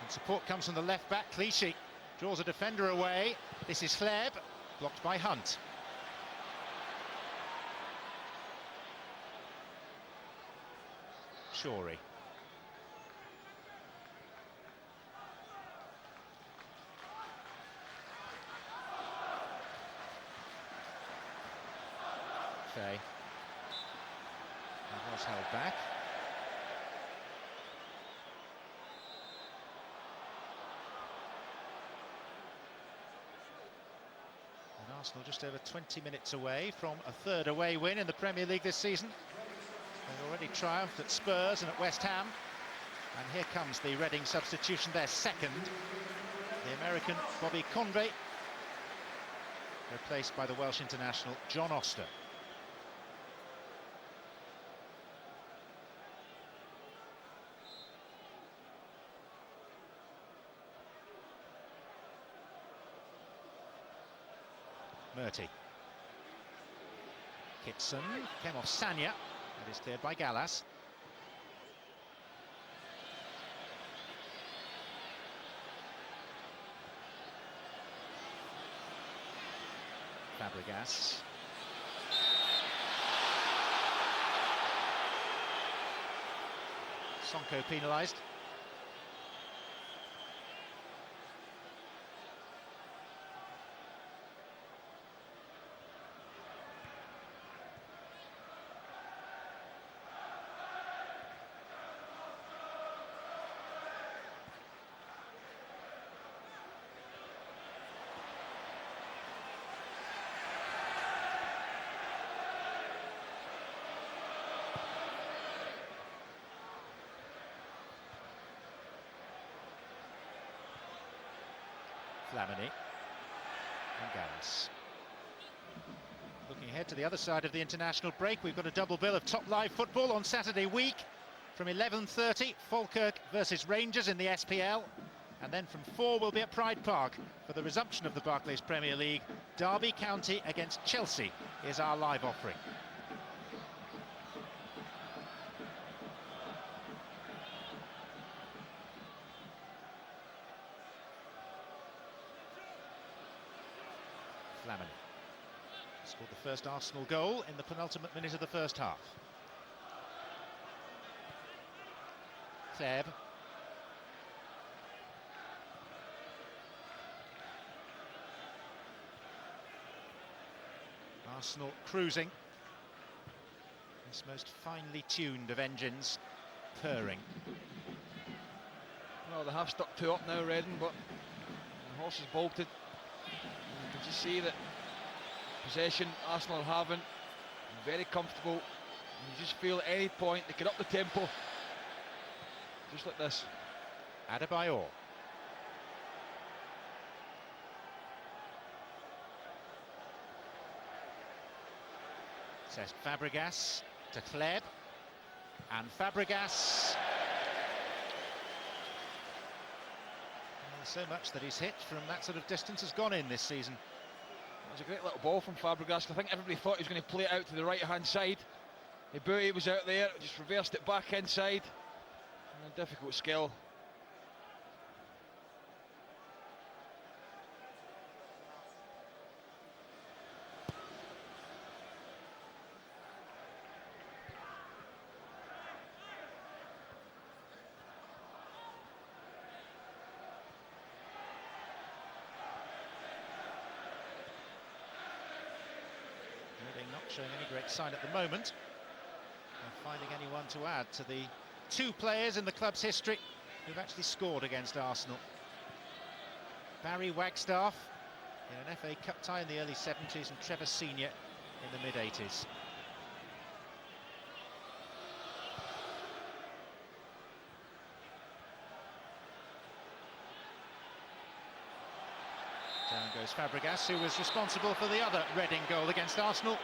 And support comes from the left back. Clichy draws a defender away. This is Kleb, blocked by Hunt. Shorey. Fay. He was held back. And Arsenal just over 20 minutes away from a third away win in the Premier League this season. They've already triumphed at Spurs and at West Ham. And here comes the Reading substitution, their second. The American Bobby Convey, replaced by the Welsh international John Oster. Murty. Kitson came off Sanya. It is cleared by Gallas. Fabregas. Sonko penalised. Flamini and Gans. Looking ahead to the other side of the international break, we've got a double bill of top live football on Saturday week. From 11:30, Falkirk versus Rangers in the SPL. And then from 4 we'll be at Pride Park for the resumption of the Barclays Premier League. Derby County against Chelsea is our live offering. Flamini scored the first Arsenal goal in the penultimate minute of the first half. Kleb. Arsenal cruising. This most finely tuned of engines purring. Well, they have stuck 2 up now, Reading, but the horse is bolted. You can just see that possession Arsenal are having, very comfortable. And you just feel at any point they can up the tempo, just like this. Adebayor. Says Fabregas to Kleb, and Fabregas. So much that he's hit from that sort of distance has gone in this season. It was a great little ball from Fabregas. I think everybody thought he was going to play it out to the right-hand side. Eboué was out there, just reversed it back inside. A difficult skill. Not showing any great sign at the moment of finding anyone to add to the 2 players in the club's history who've actually scored against Arsenal. Barry Wagstaff in an FA Cup tie in the early 70s and Trevor Senior in the mid-80s. Down goes Fabregas, who was responsible for the other Reading goal against Arsenal,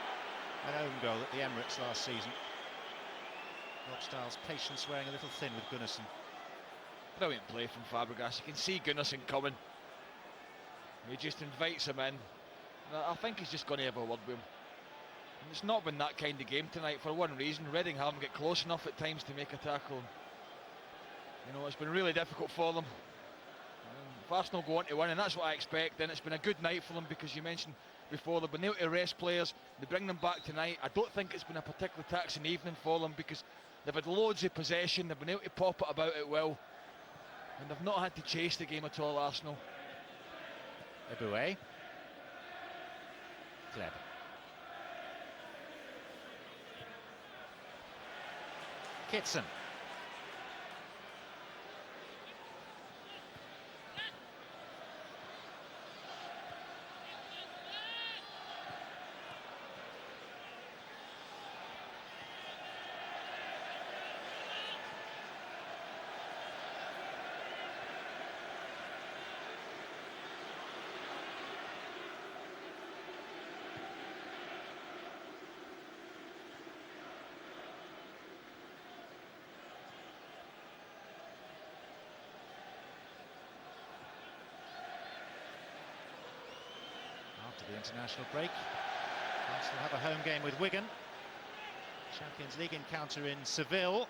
an own goal at the Emirates last season. Rochdale's patience wearing a little thin with Gunnarsson. Brilliant play from Fabregas. You can see Gunnarsson coming. He just invites him in. I think he's just going to have a word with him. And it's not been that kind of game tonight for one reason. Reading haven't got close enough at times to make a tackle. You know, it's been really difficult for them. If Arsenal go on to win, and that's what I expect, then it's been a good night for them, because you mentioned before they've been able to rest players. They bring them back tonight. I don't think it's been a particularly taxing evening for them, because they've had loads of possession, they've been able to pop it about it well, and they've not had to chase the game at all, Arsenal. Eboué. Kleb. Kitson. After the international break, Arsenal have a home game with Wigan. Champions League encounter in Seville,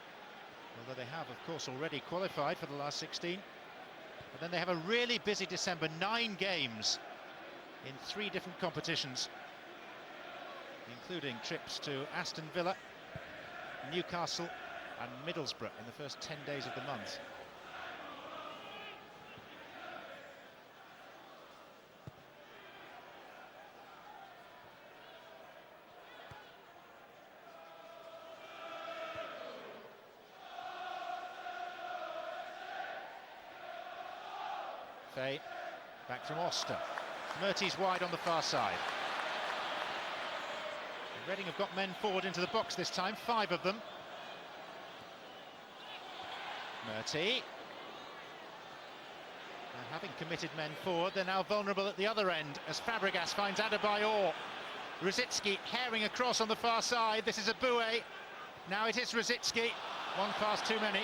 although they have, of course, already qualified for the last 16. But then they have a really busy December, 9 games in 3 different competitions, including trips to Aston Villa, Newcastle and Middlesbrough in the first 10 days of the month. Fay, back from Oster. Mertes wide on the far side. Reading have got men forward into the box this time, 5 of them. Mertes. Having committed men forward, they're now vulnerable at the other end as Fabregas finds Adebayor. Rosicki herring across on the far side. This is a Boué. Now it is Rosicki. One pass too many.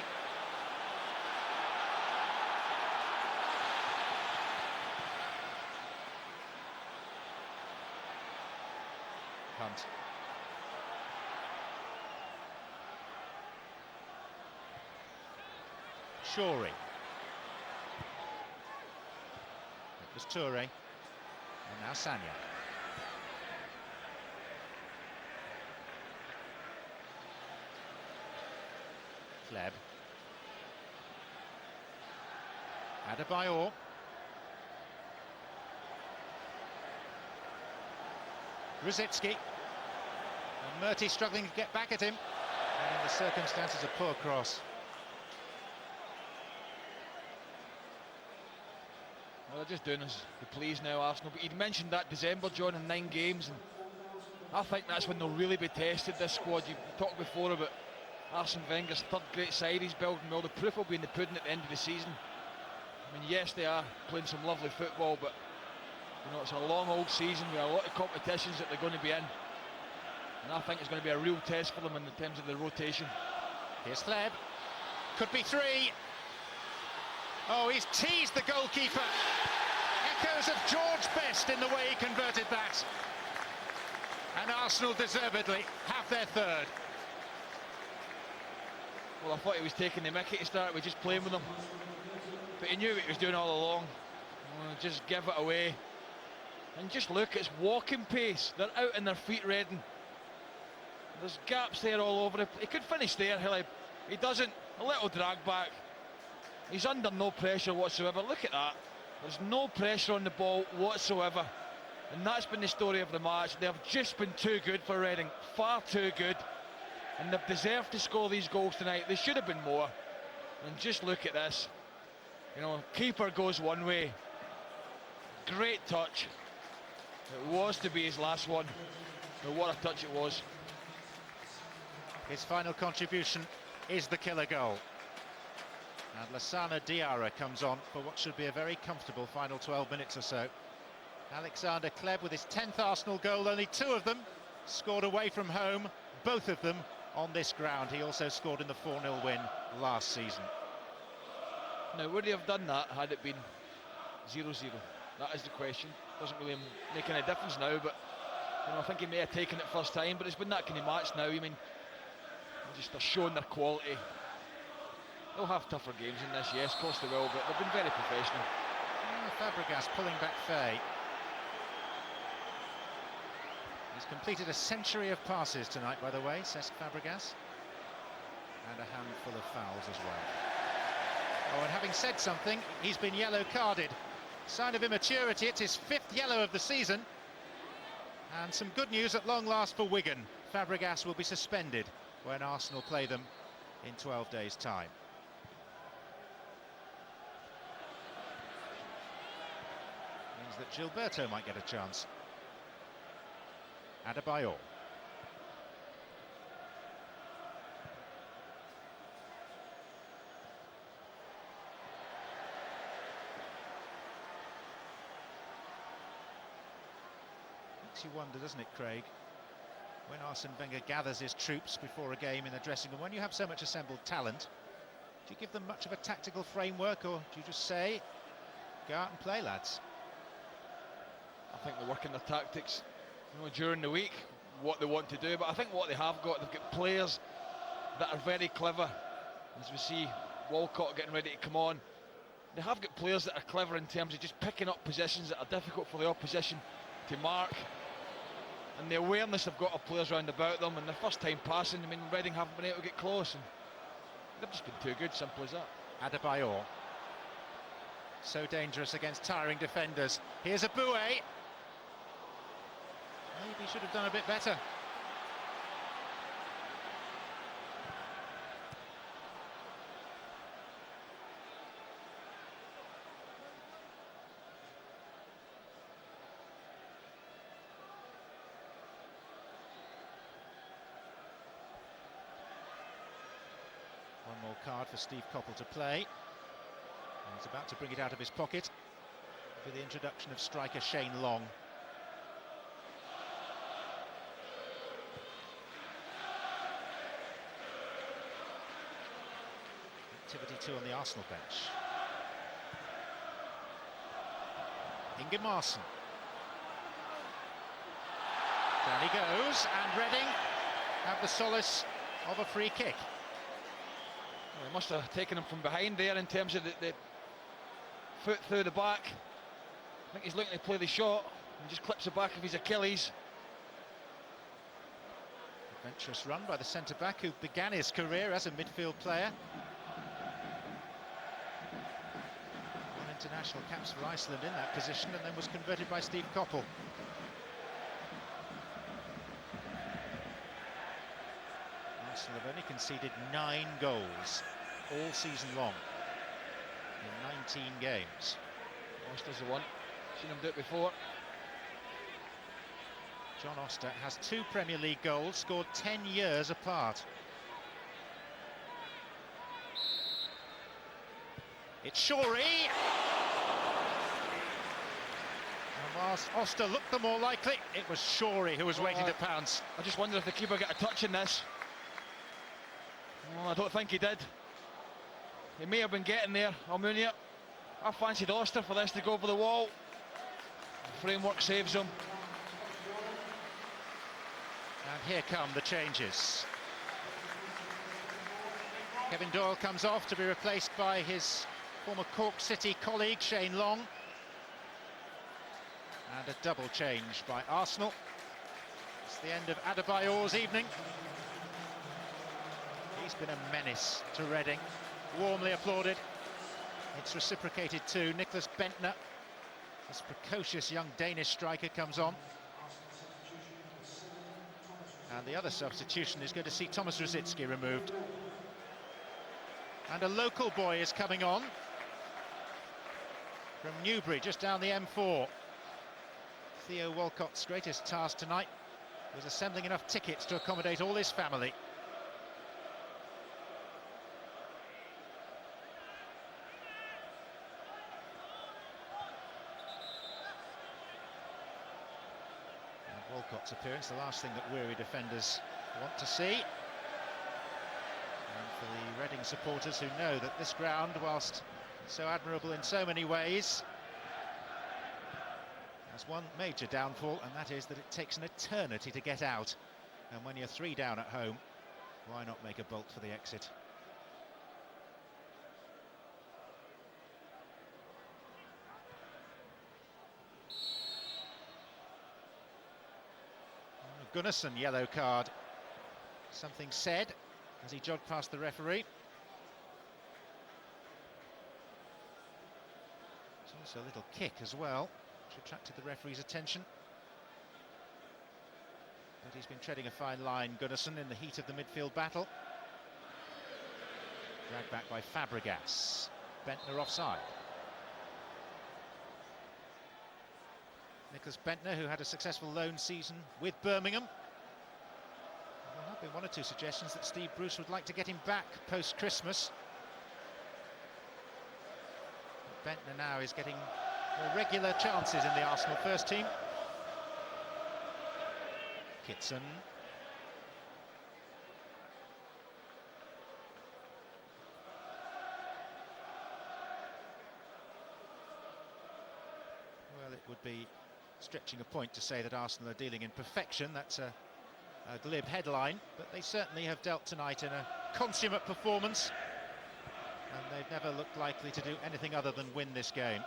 Hunt. Shorey. It was Toure. And now Sagna. Kleb. Adebayor. Rosicki. And Murty struggling to get back at him. And in the circumstances, a poor cross. Well, they're just doing as they please now, Arsenal. But you'd mentioned that December, John, in 9 games. And I think that's when they'll really be tested, this squad. You talked before about Arsene Wenger's third great side he's building. Well, the proof will be in the pudding at the end of the season. I mean, yes, they are playing some lovely football, but you know, it's a long old season with a lot of competitions that they're going to be in. And I think it's going to be a real test for them in terms of the rotation. Here's Kleb. Could be 3. Oh, he's teased the goalkeeper. Echoes of George Best in the way he converted that. And Arsenal deservedly have their third. Well, I thought he was taking the mickey to start with, just playing with them. But he knew what he was doing all along. Just give it away. And just look, it's walking pace. They're out in their feet, Reading. There's gaps there all over it. He could finish there, he doesn't. A little drag back. He's under no pressure whatsoever. Look at that. There's no pressure on the ball whatsoever. And that's been the story of the match. They've just been too good for Reading. Far too good. And they've deserved to score these goals tonight. They should have been more. And just look at this. You know, keeper goes one way. Great touch. It was to be his last one. But what a touch it was. His final contribution is the killer goal. And Lassana Diarra comes on for what should be a very comfortable final 12 minutes or so. Alexander Kleb with his 10th Arsenal goal, only 2 of them scored away from home, both of them on this ground. He also scored in the 4-0 win last season. Now, would he have done that had it been 0-0? That is the question. Doesn't really make any difference now, but you know, I think he may have taken it first time, but it's been that kind of match now. I mean, they're showing their quality. They'll have tougher games in this, yes, of course they will, but they've been very professional. Fabregas pulling back Faye. He's completed a century of passes tonight, by the way, Cesc Fabregas. And a handful of fouls as well. Oh, and having said something, he's been yellow carded. Sign of immaturity, it's his 5th yellow of the season. And some good news at long last for Wigan. Fabregas will be suspended when Arsenal play them in 12 days' time. Means that Gilberto might get a chance. Adebayor. Makes you wonder, doesn't it, Craig? When Arsene Wenger gathers his troops before a game in the dressing room, when you have so much assembled talent, do you give them much of a tactical framework, or do you just say, go out and play, lads? I think they're working their tactics, you know, during the week, what they want to do. But I think what they have got, they've got players that are very clever. As we see Walcott getting ready to come on, they have got players that are clever in terms of just picking up positions that are difficult for the opposition to mark. And the awareness they've got of players round about them, and the first time passing, I mean, Reading haven't been able to get close, and they've just been too good, simple as that. Adebayor. So dangerous against tiring defenders. Here's a Boué. Maybe should have done a bit better. One more card for Steve Coppell to play. He's about to bring it out of his pocket with the introduction of striker Shane Long. Activity too on the Arsenal bench. Ingemarsen. Down he goes, and Reading have the solace of a free kick. Well, he must have taken him from behind there in terms of the foot through the back. I think he's looking to play the shot and just clips the back of his Achilles. Adventurous run by the centre-back who began his career as a midfield player. Won international caps for Iceland in that position and then was converted by Steve Coppell. Arsenal have only conceded 9 goals all season long in 19 games. Oster's the one. Seen him do it before. John Oster has 2 Premier League goals scored 10 years apart. It's Shorey. And whilst Oster looked the more likely, it was Shorey who was waiting to pounce. I just wonder if the keeper got a touch in this. Well, I don't think he did. He may have been getting there, Almunia. I fancied Oster for this to go over the wall. The framework saves him. And here come the changes. Kevin Doyle comes off to be replaced by his former Cork City colleague Shane Long. And a double change by Arsenal. It's the end of Adebayor's evening. He's been a menace to Reading, warmly applauded. It's reciprocated too. Nicholas Bentner, this precocious young Danish striker, comes on. And the other substitution is going to see Thomas Rositzky removed. And a local boy is coming on from Newbury, just down the M4. Theo Walcott's greatest task tonight was assembling enough tickets to accommodate all his family. Walcott's appearance, the last thing that weary defenders want to see. And for the Reading supporters who know that this ground, whilst so admirable in so many ways, has one major downfall, and that is that it takes an eternity to get out. And when you're 3 down at home, why not make a bolt for the exit? Gunnarsson, yellow card. Something said as he jogged past the referee. It's also a little kick as well, which attracted the referee's attention. But he's been treading a fine line, Gunnarsson, in the heat of the midfield battle. Dragged back by Fabregas. Bentner offside. Nicholas Bentner, who had a successful loan season with Birmingham. There have been 1 or 2 suggestions that Steve Bruce would like to get him back post-Christmas. Bentner now is getting more regular chances in the Arsenal first team. Kitson. Well, it would be stretching a point to say that Arsenal are dealing in perfection. That's a glib headline, but they certainly have dealt tonight in a consummate performance, and they've never looked likely to do anything other than win this game.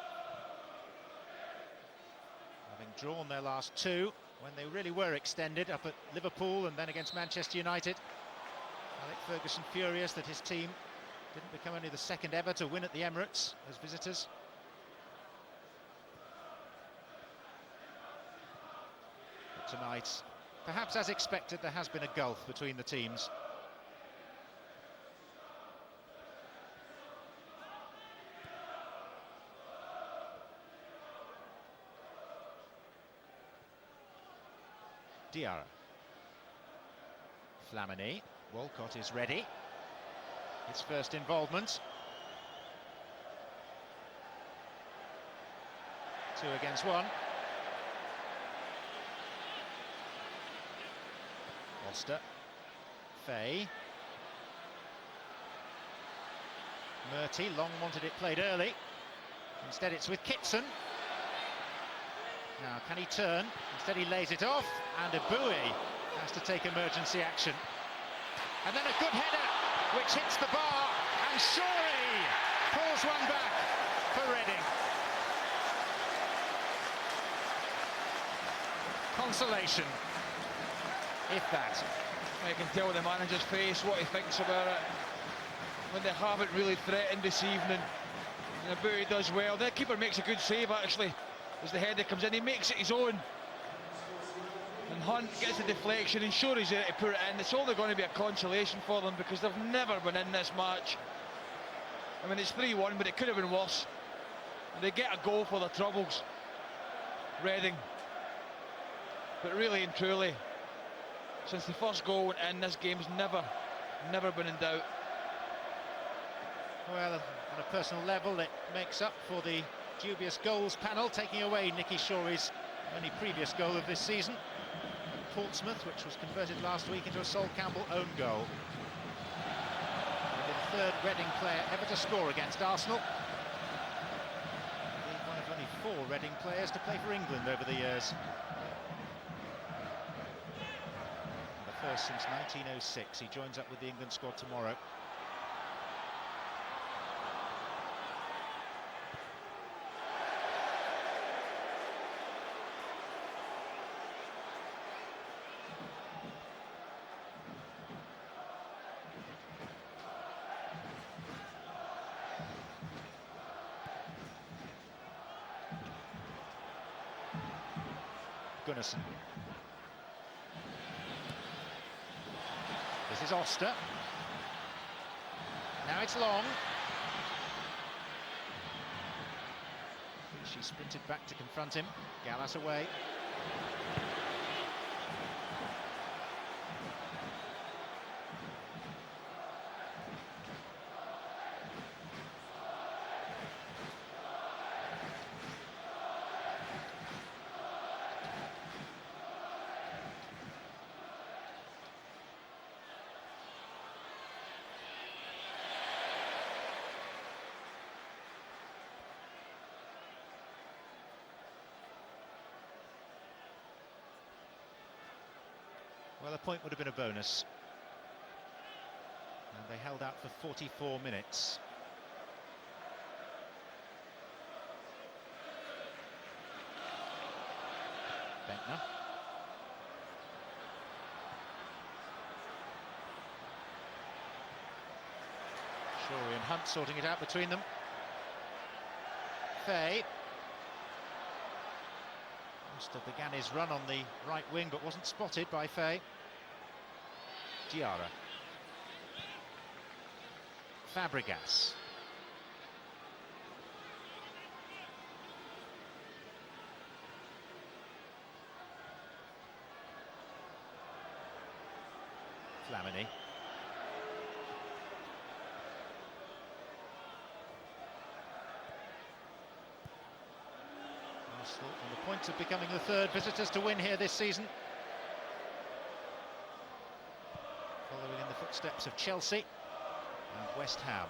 Having drawn their last 2 when they really were extended, up at Liverpool and then against Manchester United. Alec Ferguson furious that his team didn't become only the 2nd ever to win at the Emirates as visitors. Tonight, perhaps as expected, there has been a gulf between the teams. Diarra. Flamini. Walcott is ready. His first involvement. 2 against 1. Foster, Fay, Murty, long wanted it played early. Instead it's with Kitson. Now can he turn? Instead he lays it off, and Abui has to take emergency action. And then a good header which hits the bar, and Shorey pulls one back for Reading. Consolation, if that. I can tell the manager's face what he thinks about it. When they haven't really threatened this evening, and Abui does well. The keeper makes a good save actually as the header comes in. He makes it his own. And Hunt gets the deflection and Shorey's there to put it in. It's only going to be a consolation for them because they've never been in this match. I mean, it's 3-1, but it could have been worse. And they get a goal for their troubles, Reading. But really and truly, since the first goal went in, this game's never been in doubt. Well, on a personal level, it makes up for the dubious goals panel, taking away Nicky Shorey's only previous goal of this season. Portsmouth, which was converted last week into a Sol Campbell own goal. The third Reading player ever to score against Arsenal. One of only 4 Reading players to play for England over the years. The first since 1906. He joins up with the England squad tomorrow. Gunnarsson. This is Oster. Now it's Long. She sprinted back to confront him. Gallas away. Well, a point would have been a bonus. And they held out for 44 minutes. Bentner. Shorey and Hunt sorting it out between them. Fay. Oster began his run on the right wing but wasn't spotted by Fay. Diarra. Fabregas. Flamini. Arsenal on the point of becoming the 3rd visitors to win here this season. Following in the footsteps of Chelsea and West Ham.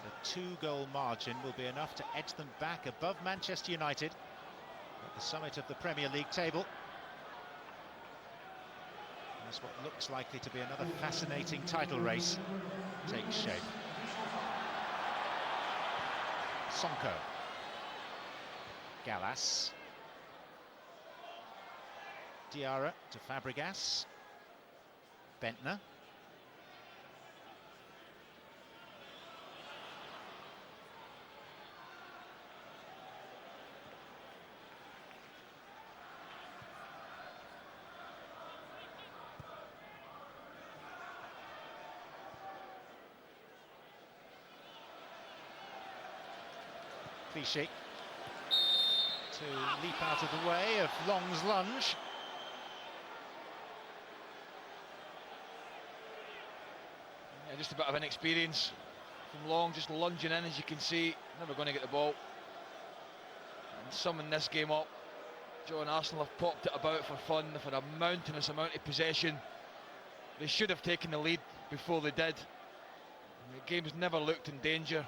And a 2-goal margin will be enough to edge them back above Manchester United at the summit of the Premier League table. As what looks likely to be another fascinating title race takes shape. Sonko. Gallas. Diarra to Fabregas. Bentner. Clichy to leap out of the way of Long's lunge. Yeah, just a bit of inexperience from long, just lunging in, as you can see, never going to get the ball. And summing this game up, Joe and Arsenal have popped it about for fun. They've had a mountainous amount of possession. They should have taken the lead before they did. And the game's never looked in danger.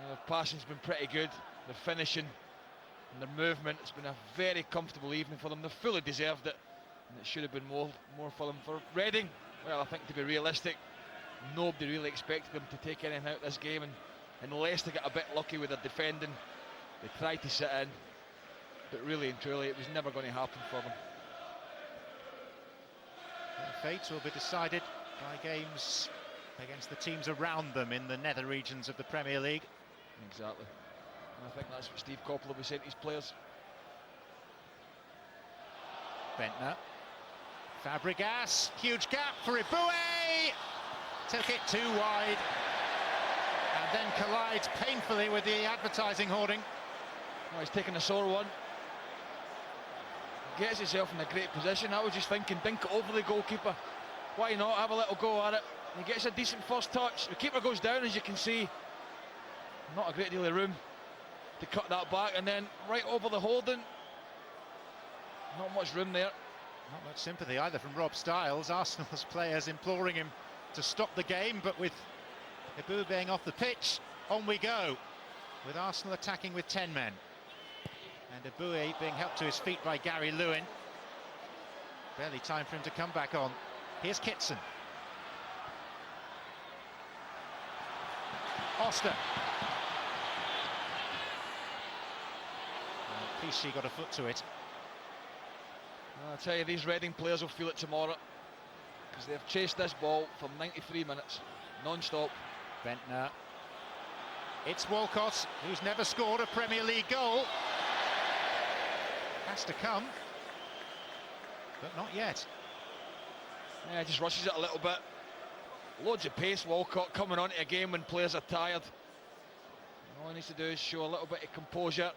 Their passing's been pretty good, their finishing and their movement. It's been a very comfortable evening for them. They fully deserved it, and it should have been more for them. For Reading, well, I think to be realistic, nobody really expected them to take anything out of this game, and unless they got a bit lucky with their defending, they tried to sit in, but really and truly it was never going to happen for them. Their fates will be decided by games against the teams around them in the nether regions of the Premier League. Exactly. And I think that's what Steve Coppell will be saying to his players. Bentner. Fabregas. Huge gap for Ibue. Took it too wide. And then collides painfully with the advertising hoarding. Oh, he's taking a sore one. Gets himself in a great position. I was just thinking, dink it over the goalkeeper. Why not have a little go at it? He gets a decent first touch. The keeper goes down, as you can see. Not a great deal of room to cut that back, and then right over the holding. Not much room there. Not much sympathy either from Rob Styles. Arsenal's players imploring him to stop the game, but with Ibue being off the pitch, on we go, with Arsenal attacking with 10 men. And Ibue being helped to his feet by Gary Lewin. Barely time for him to come back on. Here's Kitson. Oster. Clichy got a foot to it. I'll tell you, these Reading players will feel it tomorrow, because they've chased this ball for 93 minutes, non-stop. Bentner. It's Walcott, who's never scored a Premier League goal. Has to come, but not yet. Yeah, just rushes it a little bit. Loads of pace, Walcott, coming onto a game when players are tired. All he needs to do is show a little bit of composure,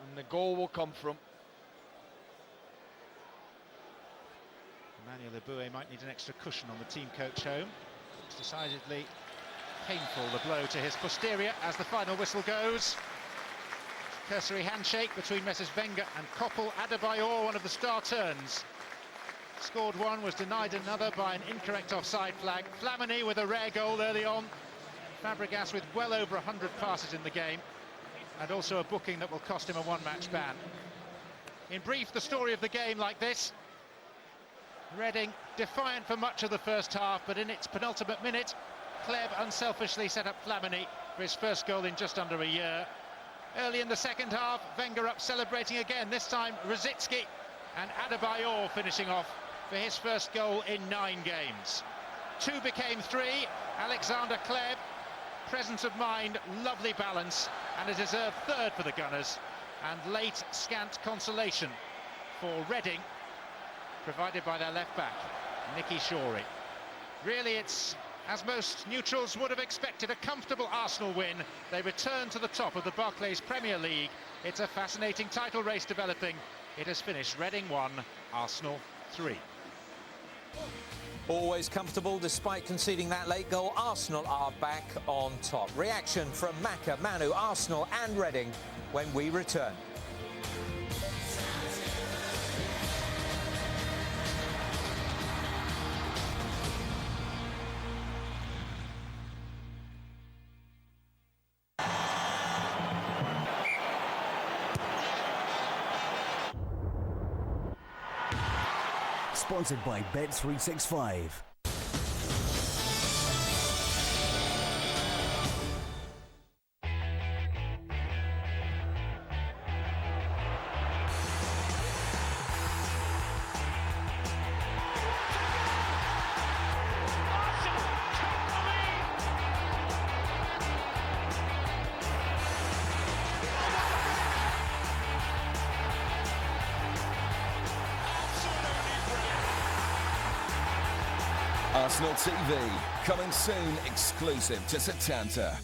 and the goal will come from. Emmanuel Ibue might need an extra cushion on the team coach home. It's decidedly painful, the blow to his posterior, as the final whistle goes. Cursory handshake between Messrs Wenger and Coppell. Adebayor, one of the star turns. Scored one, was denied another by an incorrect offside flag. Flamini with a rare goal early on. Fabregas with well over 100 passes in the game, and also a booking that will cost him a one-match ban. In brief, the story of the game like this. Reading defiant for much of the first half, but in its penultimate minute, Kleb unselfishly set up Flamini for his first goal in just under a year. Early in the second half, Wenger up celebrating again, this time Rosicky, and Adebayor finishing off for his first goal in 9 games. 2 became 3, Alexander Kleb, presence of mind, lovely balance, and a deserved third for the Gunners, and late scant consolation for Reading, provided by their left-back, Nicky Shorey. Really, it's, as most neutrals would have expected, a comfortable Arsenal win. They return to the top of the Barclays Premier League. It's a fascinating title race developing. It has finished Reading 1, Arsenal 3. Always comfortable despite conceding that late goal. Arsenal are back on top. Reaction from Maka, Manu, Arsenal and Reading when we return. Sponsored by Bet365. Arsenal TV, coming soon, exclusive to Setanta.